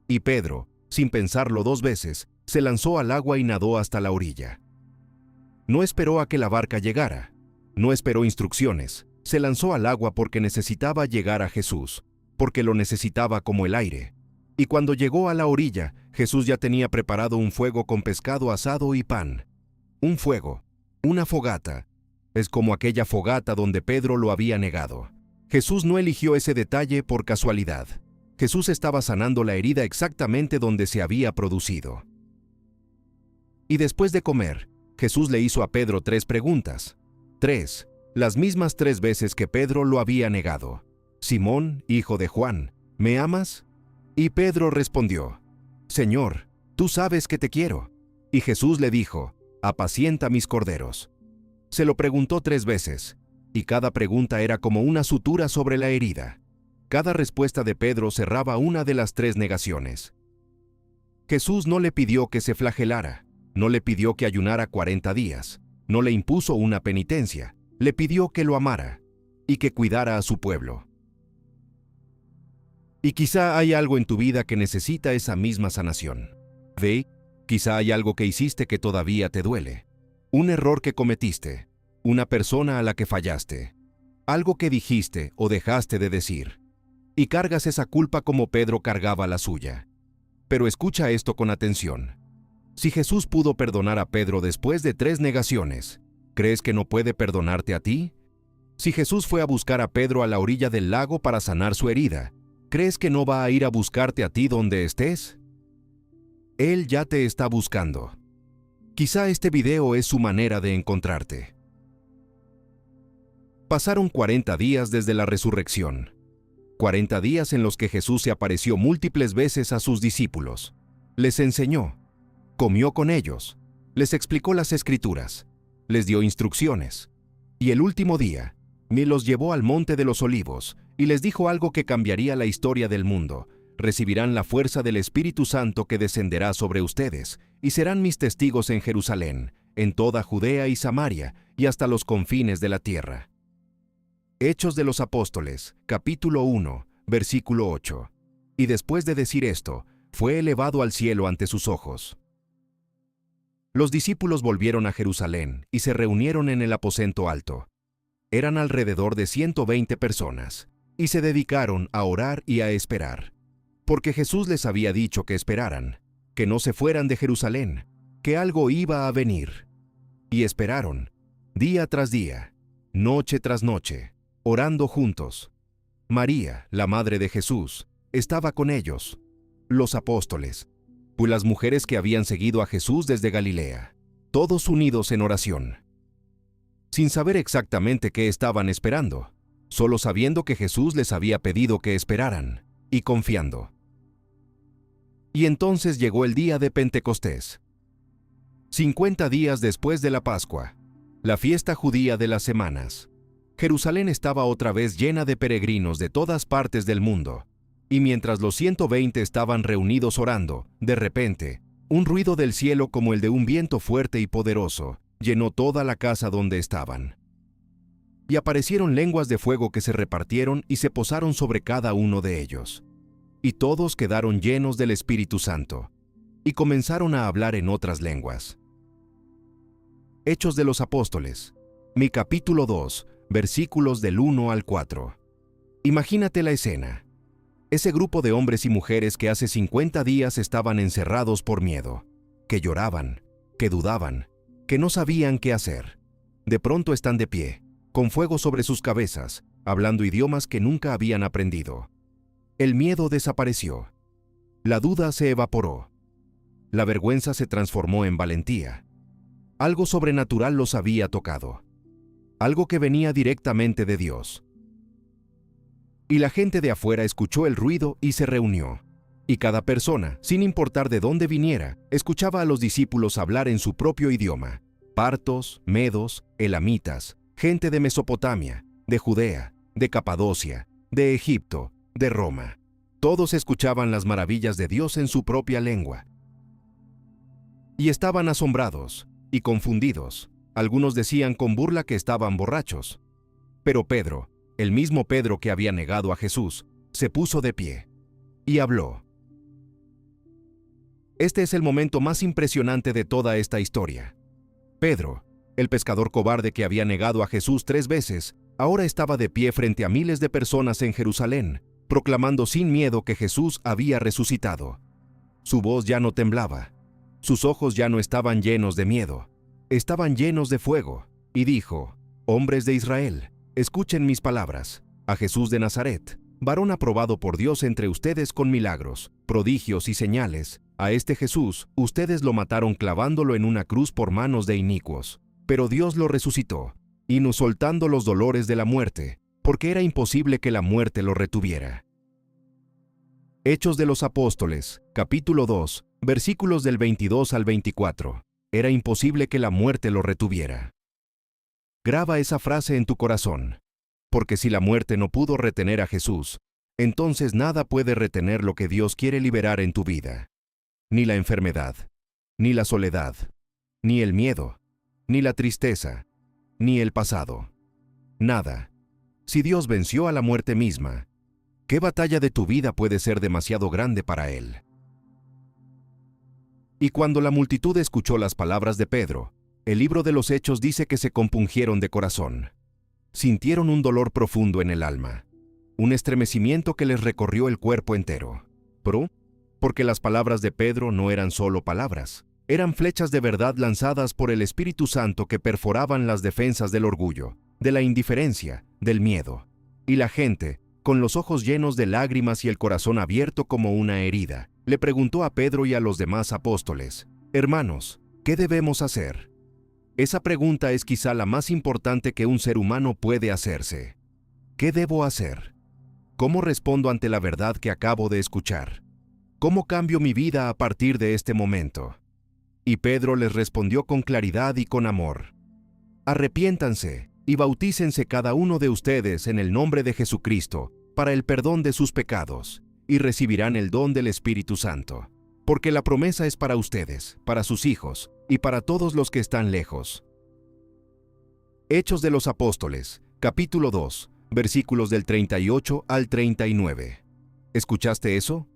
Y Pedro, sin pensarlo 2 veces, se lanzó al agua y nadó hasta la orilla. No esperó a que la barca llegara. No esperó instrucciones. Se lanzó al agua porque necesitaba llegar a Jesús, porque lo necesitaba como el aire. Y cuando llegó a la orilla, Jesús ya tenía preparado un fuego con pescado asado y pan. Un fuego, una fogata. Es como aquella fogata donde Pedro lo había negado. Jesús no eligió ese detalle por casualidad. Jesús estaba sanando la herida exactamente donde se había producido. Y después de comer, Jesús le hizo a Pedro 3 preguntas. 3, las mismas 3 veces que Pedro lo había negado. Simón, hijo de Juan, ¿me amas? Y Pedro respondió, Señor, tú sabes que te quiero. Y Jesús le dijo, apacienta mis corderos. Se lo preguntó 3 veces, y cada pregunta era como una sutura sobre la herida. Cada respuesta de Pedro cerraba una de las 3 negaciones. Jesús no le pidió que se flagelara, no le pidió que ayunara 40 días, no le impuso una penitencia, le pidió que lo amara y que cuidara a su pueblo. Y quizá hay algo en tu vida que necesita esa misma sanación. Ve, quizá hay algo que hiciste que todavía te duele. Un error que cometiste, una persona a la que fallaste, algo que dijiste o dejaste de decir. Y cargas esa culpa como Pedro cargaba la suya. Pero escucha esto con atención. Si Jesús pudo perdonar a Pedro después de 3 negaciones, ¿crees que no puede perdonarte a ti? Si Jesús fue a buscar a Pedro a la orilla del lago para sanar su herida, ¿crees que no va a ir a buscarte a ti donde estés? Él ya te está buscando. Quizá este video es su manera de encontrarte. Pasaron 40 días desde la resurrección. 40 días en los que Jesús se apareció múltiples veces a sus discípulos. Les enseñó, comió con ellos, les explicó las Escrituras, les dio instrucciones. Y el último día, los llevó al Monte de los Olivos y les dijo algo que cambiaría la historia del mundo. Recibirán la fuerza del Espíritu Santo que descenderá sobre ustedes y serán mis testigos en Jerusalén, en toda Judea y Samaria y hasta los confines de la tierra. Hechos de los Apóstoles, capítulo 1, versículo 8. Y después de decir esto, fue elevado al cielo ante sus ojos. Los discípulos volvieron a Jerusalén y se reunieron en el aposento alto. Eran alrededor de 120 personas, y se dedicaron a orar y a esperar. Porque Jesús les había dicho que esperaran, que no se fueran de Jerusalén, que algo iba a venir. Y esperaron, día tras día, noche tras noche, orando juntos. María, la madre de Jesús, estaba con ellos, los apóstoles, pues las mujeres que habían seguido a Jesús desde Galilea, todos unidos en oración. Sin saber exactamente qué estaban esperando, solo sabiendo que Jesús les había pedido que esperaran, y confiando. Y entonces llegó el día de Pentecostés. 50 días después de la Pascua, la fiesta judía de las semanas. Jerusalén estaba otra vez llena de peregrinos de todas partes del mundo, y mientras los 120 estaban reunidos orando, de repente, un ruido del cielo como el de un viento fuerte y poderoso llenó toda la casa donde estaban. Y aparecieron lenguas de fuego que se repartieron y se posaron sobre cada uno de ellos. Y todos quedaron llenos del Espíritu Santo, y comenzaron a hablar en otras lenguas. Hechos de los Apóstoles, mi capítulo 2, versículos del 1 al 4. Imagínate la escena. Ese grupo de hombres y mujeres que hace 50 días estaban encerrados por miedo, que lloraban, que dudaban, que no sabían qué hacer. De pronto están de pie, con fuego sobre sus cabezas, hablando idiomas que nunca habían aprendido. El miedo desapareció. La duda se evaporó. La vergüenza se transformó en valentía. Algo sobrenatural los había tocado. Algo que venía directamente de Dios. Y la gente de afuera escuchó el ruido y se reunió. Y cada persona, sin importar de dónde viniera, escuchaba a los discípulos hablar en su propio idioma. Partos, medos, elamitas, gente de Mesopotamia, de Judea, de Capadocia, de Egipto, de Roma. Todos escuchaban las maravillas de Dios en su propia lengua. Y estaban asombrados y confundidos. Algunos decían con burla que estaban borrachos. Pero Pedro, el mismo Pedro que había negado a Jesús, se puso de pie y habló. Este es el momento más impresionante de toda esta historia. Pedro, el pescador cobarde que había negado a Jesús 3 veces, ahora estaba de pie frente a miles de personas en Jerusalén, proclamando sin miedo que Jesús había resucitado. Su voz ya no temblaba. Sus ojos ya no estaban llenos de miedo. Estaban llenos de fuego. Y dijo: «Hombres de Israel, escuchen mis palabras. A Jesús de Nazaret, varón aprobado por Dios entre ustedes con milagros, prodigios y señales, a este Jesús, ustedes lo mataron clavándolo en una cruz por manos de inicuos. Pero Dios lo resucitó, y no soltando los dolores de la muerte, porque era imposible que la muerte lo retuviera». Hechos de los Apóstoles, capítulo 2, versículos del 22 al 24. Era imposible que la muerte lo retuviera. Graba esa frase en tu corazón, porque si la muerte no pudo retener a Jesús, entonces nada puede retener lo que Dios quiere liberar en tu vida. Ni la enfermedad, ni la soledad, ni el miedo, ni la tristeza, ni el pasado. Nada. Si Dios venció a la muerte misma, ¿qué batalla de tu vida puede ser demasiado grande para Él? Y cuando la multitud escuchó las palabras de Pedro, el libro de los Hechos dice que se compungieron de corazón. Sintieron un dolor profundo en el alma, un estremecimiento que les recorrió el cuerpo entero. Porque las palabras de Pedro no eran solo palabras, eran flechas de verdad lanzadas por el Espíritu Santo que perforaban las defensas del orgullo, de la indiferencia, del miedo. Y la gente, con los ojos llenos de lágrimas y el corazón abierto como una herida, le preguntó a Pedro y a los demás apóstoles: «Hermanos, ¿qué debemos hacer?». Esa pregunta es quizá la más importante que un ser humano puede hacerse. ¿Qué debo hacer? ¿Cómo respondo ante la verdad que acabo de escuchar? ¿Cómo cambio mi vida a partir de este momento? Y Pedro les respondió con claridad y con amor: «Arrepiéntanse y bautícense cada uno de ustedes en el nombre de Jesucristo para el perdón de sus pecados, y recibirán el don del Espíritu Santo. Porque la promesa es para ustedes, para sus hijos, y para todos los que están lejos». Hechos de los Apóstoles, capítulo 2, versículos del 38 al 39. ¿Escuchaste eso?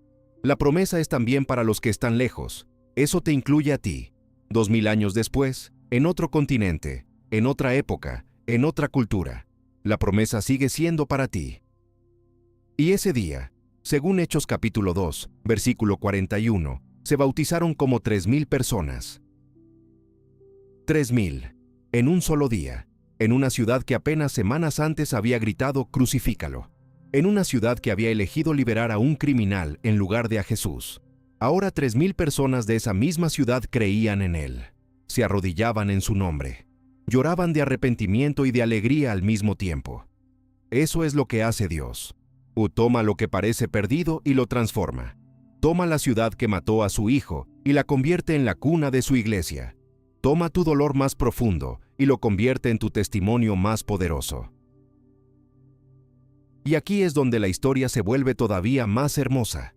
La promesa es también para los que están lejos. Eso te incluye a ti. 2000 años después, en otro continente, en otra época, en otra cultura. La promesa sigue siendo para ti. Y ese día, según Hechos capítulo 2, versículo 41, se bautizaron como 3000 personas. 3000, en un solo día, en una ciudad que apenas semanas antes había gritado «Crucifícalo», en una ciudad que había elegido liberar a un criminal en lugar de a Jesús. Ahora 3000 personas de esa misma ciudad creían en Él, se arrodillaban en su nombre, lloraban de arrepentimiento y de alegría al mismo tiempo. Eso es lo que hace Dios. Toma lo que parece perdido y lo transforma. Toma la ciudad que mató a su Hijo y la convierte en la cuna de su iglesia. Toma tu dolor más profundo y lo convierte en tu testimonio más poderoso. Y aquí es donde la historia se vuelve todavía más hermosa.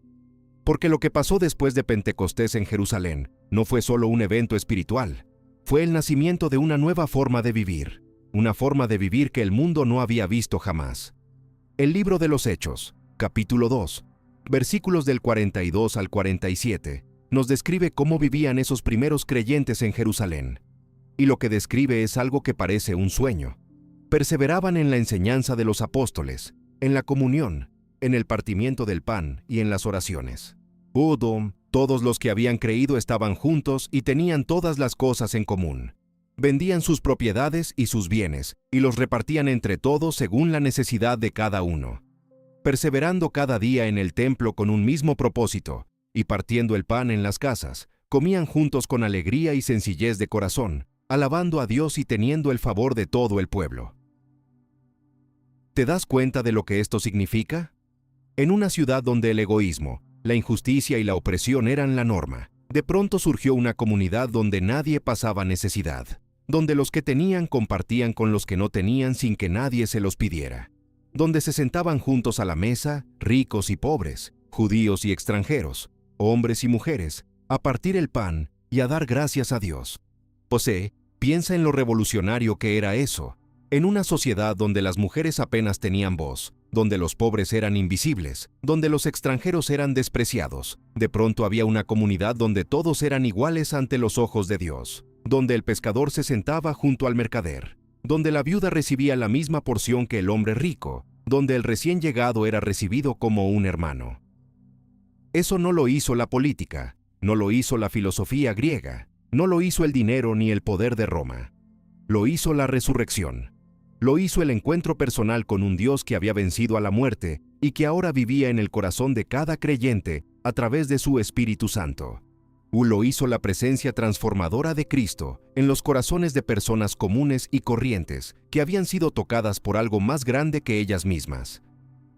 Porque lo que pasó después de Pentecostés en Jerusalén no fue solo un evento espiritual, fue el nacimiento de una nueva forma de vivir, una forma de vivir que el mundo no había visto jamás. El libro de los Hechos, capítulo 2, versículos del 42 al 47, nos describe cómo vivían esos primeros creyentes en Jerusalén. Y lo que describe es algo que parece un sueño. Perseveraban en la enseñanza de los apóstoles, en la comunión, en el partimiento del pan y en las oraciones. Todos los que habían creído estaban juntos y tenían todas las cosas en común. Vendían sus propiedades y sus bienes y los repartían entre todos según la necesidad de cada uno. Perseverando cada día en el templo con un mismo propósito y partiendo el pan en las casas, comían juntos con alegría y sencillez de corazón, alabando a Dios y teniendo el favor de todo el pueblo. ¿Te das cuenta de lo que esto significa? En una ciudad donde el egoísmo, la injusticia y la opresión eran la norma, de pronto surgió una comunidad donde nadie pasaba necesidad, donde los que tenían compartían con los que no tenían sin que nadie se los pidiera, donde se sentaban juntos a la mesa, ricos y pobres, judíos y extranjeros, hombres y mujeres, a partir el pan y a dar gracias a Dios. Piensa en lo revolucionario que era eso. En una sociedad donde las mujeres apenas tenían voz, donde los pobres eran invisibles, donde los extranjeros eran despreciados. De pronto había una comunidad donde todos eran iguales ante los ojos de Dios, donde el pescador se sentaba junto al mercader, donde la viuda recibía la misma porción que el hombre rico, donde el recién llegado era recibido como un hermano. Eso no lo hizo la política, no lo hizo la filosofía griega, no lo hizo el dinero ni el poder de Roma. Lo hizo la resurrección. Lo hizo el encuentro personal con un Dios que había vencido a la muerte y que ahora vivía en el corazón de cada creyente a través de su Espíritu Santo. Lo hizo la presencia transformadora de Cristo en los corazones de personas comunes y corrientes que habían sido tocadas por algo más grande que ellas mismas.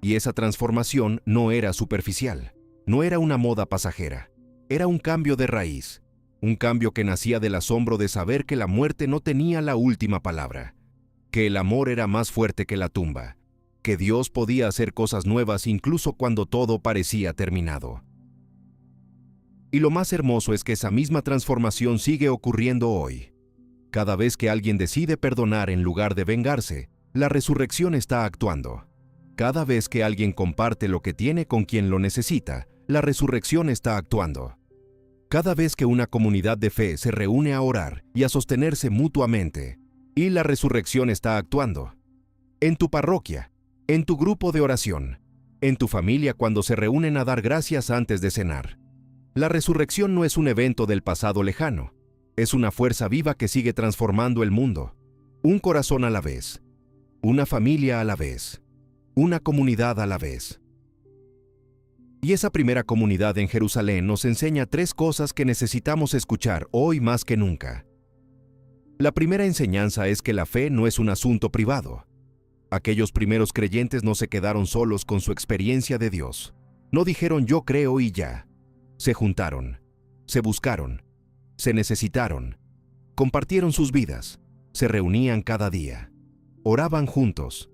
Y esa transformación no era superficial, no era una moda pasajera, era un cambio de raíz, un cambio que nacía del asombro de saber que la muerte no tenía la última palabra, que el amor era más fuerte que la tumba, que Dios podía hacer cosas nuevas incluso cuando todo parecía terminado. Y lo más hermoso es que esa misma transformación sigue ocurriendo hoy. Cada vez que alguien decide perdonar en lugar de vengarse, la resurrección está actuando. Cada vez que alguien comparte lo que tiene con quien lo necesita, la resurrección está actuando. Cada vez que una comunidad de fe se reúne a orar y a sostenerse mutuamente, y la resurrección está actuando. En tu parroquia, en tu grupo de oración, en tu familia cuando se reúnen a dar gracias antes de cenar. La resurrección no es un evento del pasado lejano, es una fuerza viva que sigue transformando el mundo. Un corazón a la vez, una familia a la vez, una comunidad a la vez. Y esa primera comunidad en Jerusalén nos enseña 3 cosas que necesitamos escuchar hoy más que nunca. La primera enseñanza es que la fe no es un asunto privado. Aquellos primeros creyentes no se quedaron solos con su experiencia de Dios. No dijeron yo creo y ya. Se juntaron, se buscaron, se necesitaron, compartieron sus vidas, se reunían cada día, oraban juntos,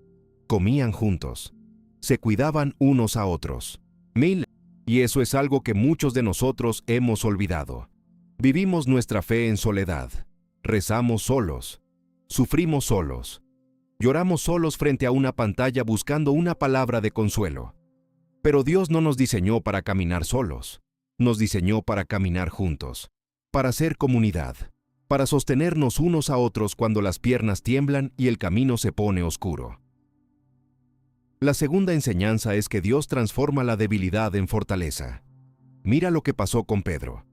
comían juntos, se cuidaban unos a otros. Y eso es algo que muchos de nosotros hemos olvidado. Vivimos nuestra fe en soledad, rezamos solos, sufrimos solos, lloramos solos frente a una pantalla buscando una palabra de consuelo. Pero Dios no nos diseñó para caminar solos. Nos diseñó para caminar juntos, para ser comunidad, para sostenernos unos a otros cuando las piernas tiemblan y el camino se pone oscuro. La segunda enseñanza es que Dios transforma la debilidad en fortaleza. Mira lo que pasó con Pedro.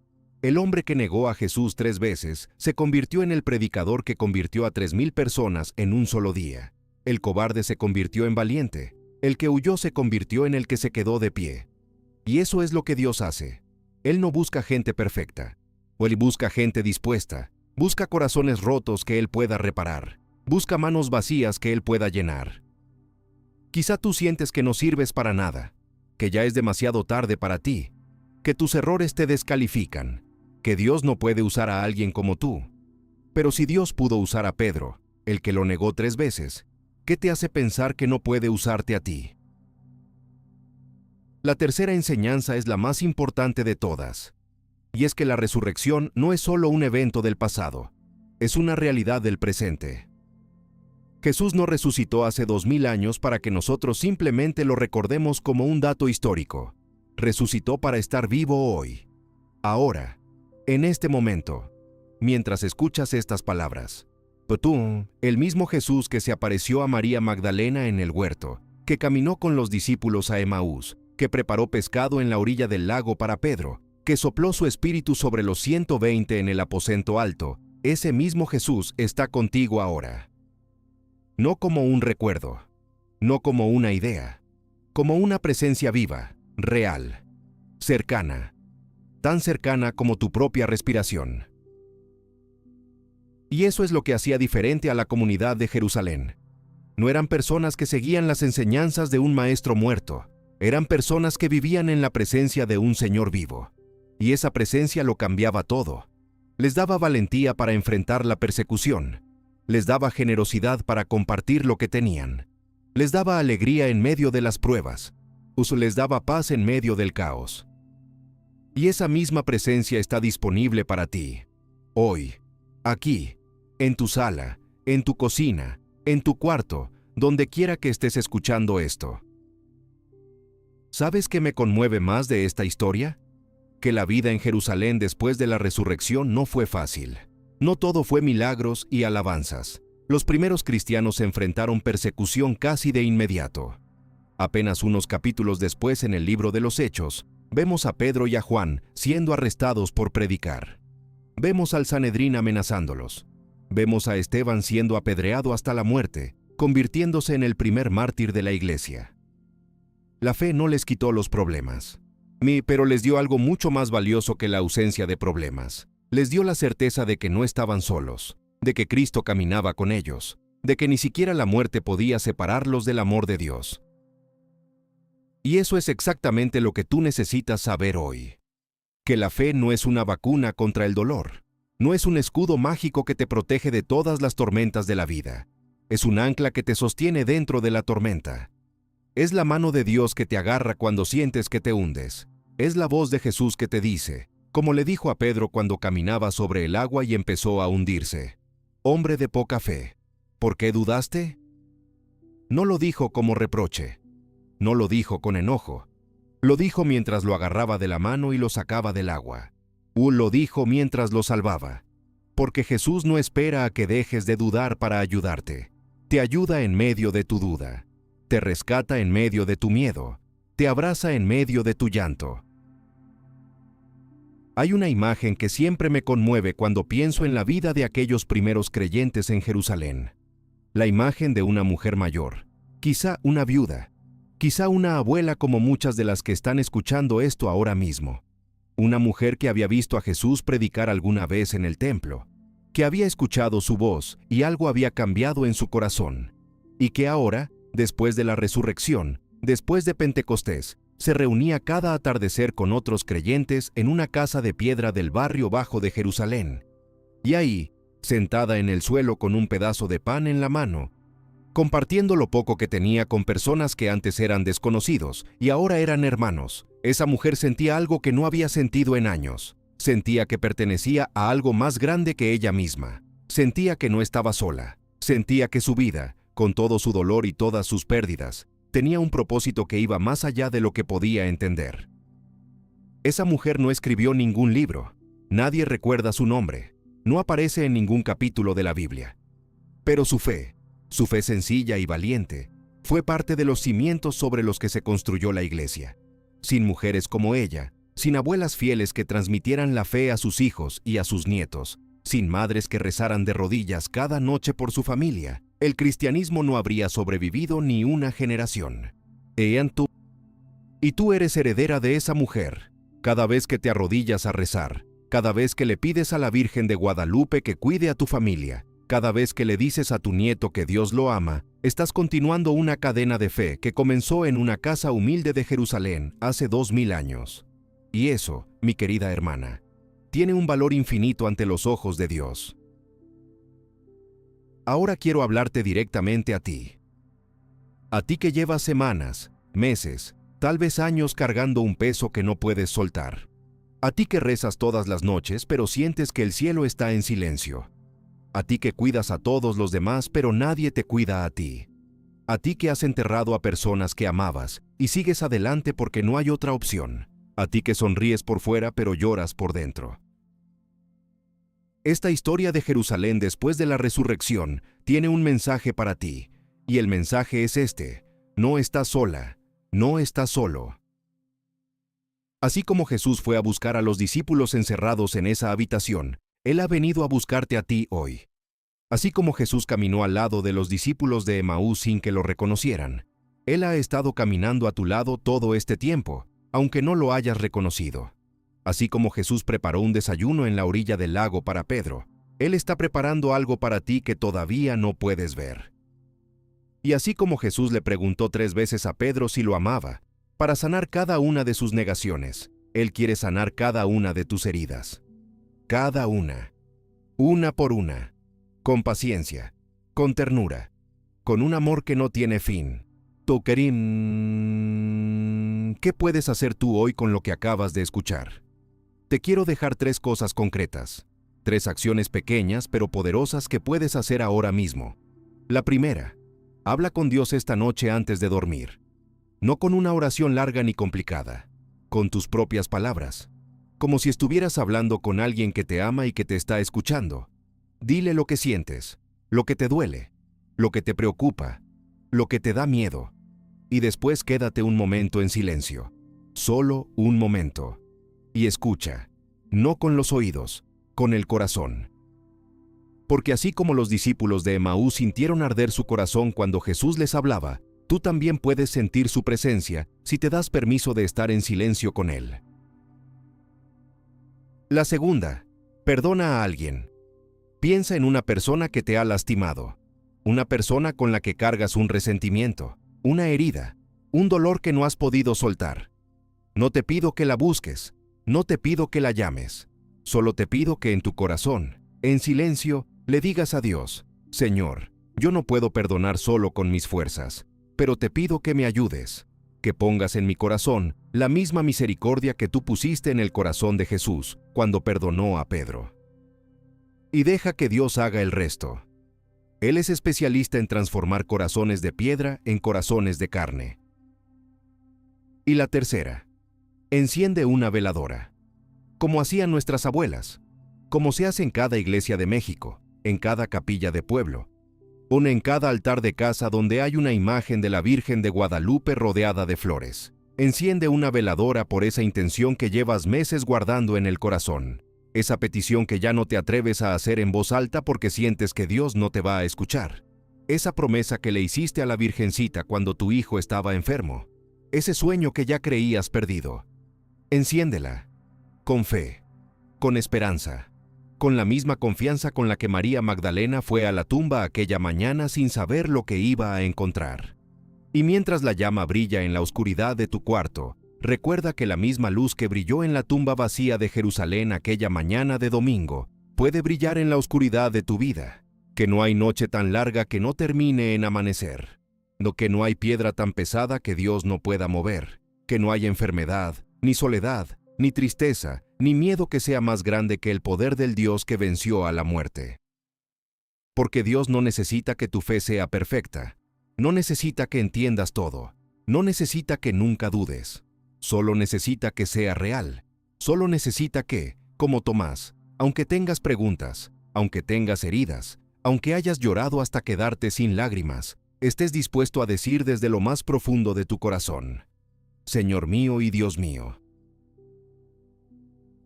El hombre que negó a Jesús 3 veces se convirtió en el predicador que convirtió a 3,000 personas en un solo día. El cobarde se convirtió en valiente. El que huyó se convirtió en el que se quedó de pie. Y eso es lo que Dios hace. Él no busca gente perfecta, o Él busca gente dispuesta, busca corazones rotos que Él pueda reparar, busca manos vacías que Él pueda llenar. Quizá tú sientes que no sirves para nada, que ya es demasiado tarde para ti, que tus errores te descalifican, que Dios no puede usar a alguien como tú. Pero si Dios pudo usar a Pedro, el que lo negó 3 veces, ¿qué te hace pensar que no puede usarte a ti? La tercera enseñanza es la más importante de todas, y es que la resurrección no es solo un evento del pasado, es una realidad del presente. Jesús no resucitó hace 2000 años para que nosotros simplemente lo recordemos como un dato histórico. Resucitó para estar vivo hoy, ahora, en este momento, mientras escuchas estas palabras. Tú, el mismo Jesús que se apareció a María Magdalena en el huerto, que caminó con los discípulos a Emaús, que preparó pescado en la orilla del lago para Pedro, que sopló su espíritu sobre los 120 en el aposento alto, ese mismo Jesús está contigo ahora. No como un recuerdo, no como una idea, como una presencia viva, real, cercana, tan cercana como tu propia respiración. Y eso es lo que hacía diferente a la comunidad de Jerusalén. No eran personas que seguían las enseñanzas de un maestro muerto, eran personas que vivían en la presencia de un Señor vivo. Y esa presencia lo cambiaba todo. Les daba valentía para enfrentar la persecución. Les daba generosidad para compartir lo que tenían. Les daba alegría en medio de las pruebas. Les daba paz en medio del caos. Y esa misma presencia está disponible para ti. Hoy, aquí, en tu sala, en tu cocina, en tu cuarto, donde quiera que estés escuchando esto. ¿Sabes qué me conmueve más de esta historia? Que la vida en Jerusalén después de la resurrección no fue fácil. No todo fue milagros y alabanzas. Los primeros cristianos se enfrentaron persecución casi de inmediato. Apenas unos capítulos después en el libro de los Hechos, vemos a Pedro y a Juan siendo arrestados por predicar. Vemos al Sanedrín amenazándolos. Vemos a Esteban siendo apedreado hasta la muerte, convirtiéndose en el primer mártir de la iglesia. La fe no les quitó los problemas, pero les dio algo mucho más valioso que la ausencia de problemas. Les dio la certeza de que no estaban solos, de que Cristo caminaba con ellos, de que ni siquiera la muerte podía separarlos del amor de Dios. Y eso es exactamente lo que tú necesitas saber hoy. Que la fe no es una vacuna contra el dolor, no es un escudo mágico que te protege de todas las tormentas de la vida. Es un ancla que te sostiene dentro de la tormenta. Es la mano de Dios que te agarra cuando sientes que te hundes. Es la voz de Jesús que te dice, como le dijo a Pedro cuando caminaba sobre el agua y empezó a hundirse: «Hombre de poca fe, ¿por qué dudaste?». No lo dijo como reproche, no lo dijo con enojo, lo dijo mientras lo agarraba de la mano y lo sacaba del agua. Lo dijo mientras lo salvaba. Porque Jesús no espera a que dejes de dudar para ayudarte. Te ayuda en medio de tu duda. Te rescata en medio de tu miedo. Te abraza en medio de tu llanto. Hay una imagen que siempre me conmueve cuando pienso en la vida de aquellos primeros creyentes en Jerusalén. La imagen de una mujer mayor, quizá una viuda, quizá una abuela como muchas de las que están escuchando esto ahora mismo. Una mujer que había visto a Jesús predicar alguna vez en el templo, que había escuchado su voz y algo había cambiado en su corazón, y que ahora, después de la resurrección, después de Pentecostés, se reunía cada atardecer con otros creyentes en una casa de piedra del barrio bajo de Jerusalén. Y ahí, sentada en el suelo con un pedazo de pan en la mano, compartiendo lo poco que tenía con personas que antes eran desconocidos y ahora eran hermanos, esa mujer sentía algo que no había sentido en años. Sentía que pertenecía a algo más grande que ella misma. Sentía que no estaba sola. Sentía que su vida, con todo su dolor y todas sus pérdidas, tenía un propósito que iba más allá de lo que podía entender. Esa mujer no escribió ningún libro. Nadie recuerda su nombre. No aparece en ningún capítulo de la Biblia. Pero su fe sencilla y valiente, fue parte de los cimientos sobre los que se construyó la iglesia. Sin mujeres como ella, sin abuelas fieles que transmitieran la fe a sus hijos y a sus nietos, sin madres que rezaran de rodillas cada noche por su familia, el cristianismo no habría sobrevivido ni una generación. Y tú eres heredera de esa mujer. Cada vez que te arrodillas a rezar, cada vez que le pides a la Virgen de Guadalupe que cuide a tu familia, cada vez que le dices a tu nieto que Dios lo ama, estás continuando una cadena de fe que comenzó en una casa humilde de Jerusalén hace 2000 años. Y eso, mi querida hermana, tiene un valor infinito ante los ojos de Dios. Ahora quiero hablarte directamente a ti. A ti que llevas semanas, meses, tal vez años cargando un peso que no puedes soltar. A ti que rezas todas las noches pero sientes que el cielo está en silencio. A ti que cuidas a todos los demás pero nadie te cuida a ti. A ti que has enterrado a personas que amabas y sigues adelante porque no hay otra opción. A ti que sonríes por fuera pero lloras por dentro. Esta historia de Jerusalén después de la resurrección tiene un mensaje para ti, y el mensaje es este: no estás sola, no estás solo. Así como Jesús fue a buscar a los discípulos encerrados en esa habitación, Él ha venido a buscarte a ti hoy. Así como Jesús caminó al lado de los discípulos de Emaús sin que lo reconocieran, Él ha estado caminando a tu lado todo este tiempo, aunque no lo hayas reconocido. Así como Jesús preparó un desayuno en la orilla del lago para Pedro, Él está preparando algo para ti que todavía no puedes ver. Y así como Jesús le preguntó 3 veces a Pedro si lo amaba, para sanar cada una de sus negaciones, Él quiere sanar cada una de tus heridas. Cada una por una, con paciencia, con ternura, con un amor que no tiene fin. Toquerín, ¿qué puedes hacer tú hoy con lo que acabas de escuchar? Te quiero dejar 3 cosas concretas, 3 acciones pequeñas pero poderosas que puedes hacer ahora mismo. La primera, habla con Dios esta noche antes de dormir. no con una oración larga ni complicada, con tus propias palabras, como si estuvieras hablando con alguien que te ama y que te está escuchando. Dile lo que sientes, lo que te duele, lo que te preocupa, lo que te da miedo, y después quédate un momento en silencio, solo un momento, y escucha, no con los oídos, con el corazón. Porque así como los discípulos de Emaús sintieron arder su corazón cuando Jesús les hablaba, tú también puedes sentir su presencia si te das permiso de estar en silencio con Él. La segunda, perdona a alguien. Piensa en una persona que te ha lastimado, una persona con la que cargas un resentimiento, una herida, un dolor que no has podido soltar. No te pido que la busques, no te pido que la llames, solo te pido que en tu corazón, en silencio, le digas a Dios: Señor, yo no puedo perdonar solo con mis fuerzas, pero te pido que me ayudes, que pongas en mi corazón la misma misericordia que tú pusiste en el corazón de Jesús cuando perdonó a Pedro. Y deja que Dios haga el resto. Él es especialista en transformar corazones de piedra en corazones de carne. Y la tercera, enciende una veladora, como hacían nuestras abuelas, como se hace en cada iglesia de México, en cada capilla de pueblo, pon en cada altar de casa donde hay una imagen de la Virgen de Guadalupe rodeada de flores. Enciende una veladora por esa intención que llevas meses guardando en el corazón, esa petición que ya no te atreves a hacer en voz alta porque sientes que Dios no te va a escuchar, esa promesa que le hiciste a la Virgencita cuando tu hijo estaba enfermo, ese sueño que ya creías perdido. Enciéndela, con fe, con esperanza, con la misma confianza con la que María Magdalena fue a la tumba aquella mañana sin saber lo que iba a encontrar. Y mientras la llama brilla en la oscuridad de tu cuarto, recuerda que la misma luz que brilló en la tumba vacía de Jerusalén aquella mañana de domingo puede brillar en la oscuridad de tu vida, que no hay noche tan larga que no termine en amanecer, que no hay piedra tan pesada que Dios no pueda mover, que no hay enfermedad, ni soledad, ni tristeza, ni miedo que sea más grande que el poder del Dios que venció a la muerte. Porque Dios no necesita que tu fe sea perfecta, no necesita que entiendas todo, no necesita que nunca dudes, solo necesita que sea real, solo necesita que, como Tomás, aunque tengas preguntas, aunque tengas heridas, aunque hayas llorado hasta quedarte sin lágrimas, estés dispuesto a decir desde lo más profundo de tu corazón: Señor mío y Dios mío.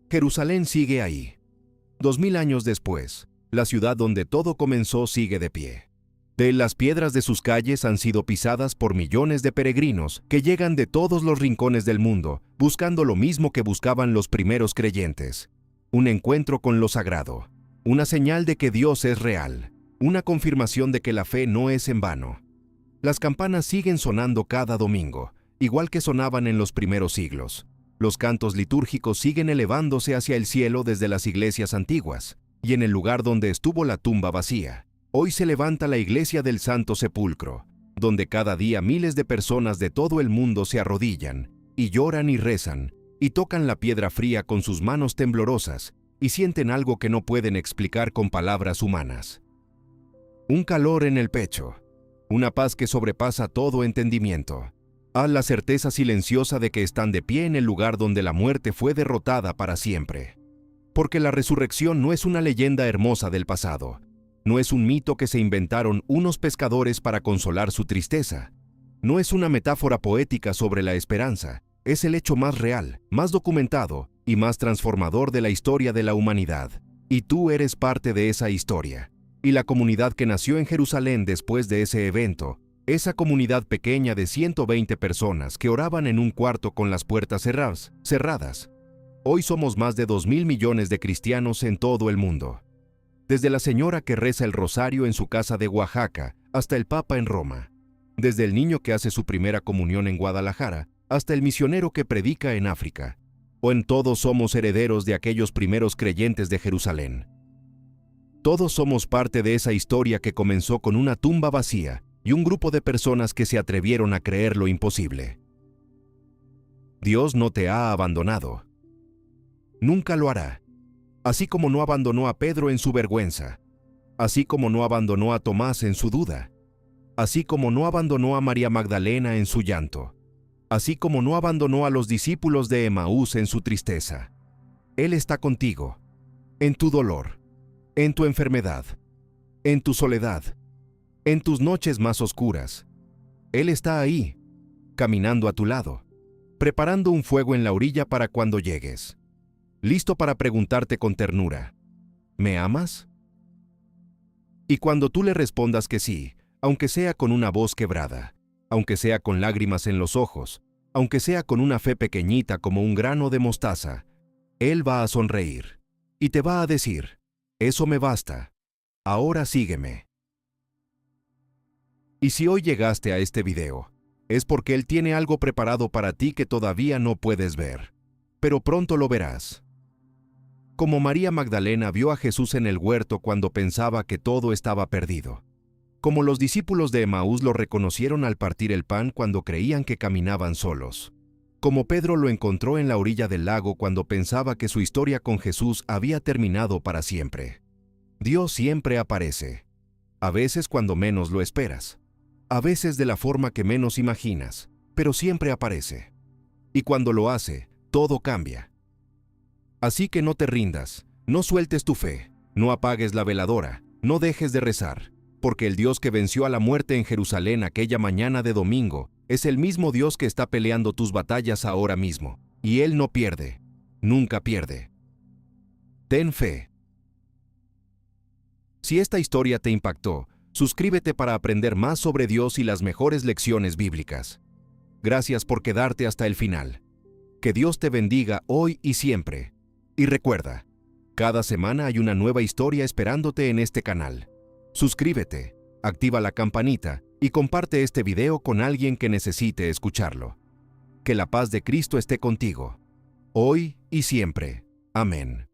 Jerusalén sigue ahí. 2000 años después, la ciudad donde todo comenzó sigue de pie. Las piedras de sus calles han sido pisadas por millones de peregrinos que llegan de todos los rincones del mundo, buscando lo mismo que buscaban los primeros creyentes: un encuentro con lo sagrado, una señal de que Dios es real, una confirmación de que la fe no es en vano. Las campanas siguen sonando cada domingo, igual que sonaban en los primeros siglos. Los cantos litúrgicos siguen elevándose hacia el cielo desde las iglesias antiguas, y en el lugar donde estuvo la tumba vacía, hoy se levanta la iglesia del Santo Sepulcro, donde cada día miles de personas de todo el mundo se arrodillan, y lloran y rezan, y tocan la piedra fría con sus manos temblorosas, y sienten algo que no pueden explicar con palabras humanas. Un calor en el pecho, una paz que sobrepasa todo entendimiento. La certeza silenciosa de que están de pie en el lugar donde la muerte fue derrotada para siempre. Porque la resurrección no es una leyenda hermosa del pasado, no es un mito que se inventaron unos pescadores para consolar su tristeza, no es una metáfora poética sobre la esperanza, es el hecho más real, más documentado y más transformador de la historia de la humanidad. Y tú eres parte de esa historia. Y la comunidad que nació en Jerusalén después de ese evento, esa comunidad pequeña de 120 personas que oraban en un cuarto con las puertas cerradas. Hoy somos más de 2.000 millones de cristianos en todo el mundo. Desde la señora que reza el rosario en su casa de Oaxaca hasta el Papa en Roma. Desde el niño que hace su primera comunión en Guadalajara hasta el misionero que predica en África. O en todos somos herederos de aquellos primeros creyentes de Jerusalén. Todos somos parte de esa historia que comenzó con una tumba vacía y un grupo de personas que se atrevieron a creer lo imposible. Dios no te ha abandonado. Nunca lo hará. Así como no abandonó a Pedro en su vergüenza, así como no abandonó a Tomás en su duda, así como no abandonó a María Magdalena en su llanto, así como no abandonó a los discípulos de Emaús en su tristeza. Él está contigo, en tu dolor, en tu enfermedad, en tu soledad, en tus noches más oscuras. Él está ahí, caminando a tu lado, preparando un fuego en la orilla para cuando llegues, listo para preguntarte con ternura, ¿me amas? Y cuando tú le respondas que sí, aunque sea con una voz quebrada, aunque sea con lágrimas en los ojos, aunque sea con una fe pequeñita como un grano de mostaza, Él va a sonreír y te va a decir, eso me basta, ahora sígueme. Y si hoy llegaste a este video, es porque Él tiene algo preparado para ti que todavía no puedes ver, pero pronto lo verás. Como María Magdalena vio a Jesús en el huerto cuando pensaba que todo estaba perdido. Como los discípulos de Emaús lo reconocieron al partir el pan cuando creían que caminaban solos. Como Pedro lo encontró en la orilla del lago cuando pensaba que su historia con Jesús había terminado para siempre. Dios siempre aparece. A veces cuando menos lo esperas. A veces de la forma que menos imaginas, pero siempre aparece. Y cuando lo hace, todo cambia. Así que no te rindas, no sueltes tu fe, no apagues la veladora, no dejes de rezar, porque el Dios que venció a la muerte en Jerusalén aquella mañana de domingo es el mismo Dios que está peleando tus batallas ahora mismo, y Él no pierde, nunca pierde. Ten fe. Si esta historia te impactó, suscríbete para aprender más sobre Dios y las mejores lecciones bíblicas. Gracias por quedarte hasta el final. Que Dios te bendiga hoy y siempre. Y recuerda, cada semana hay una nueva historia esperándote en este canal. Suscríbete, activa la campanita y comparte este video con alguien que necesite escucharlo. Que la paz de Cristo esté contigo, hoy y siempre. Amén.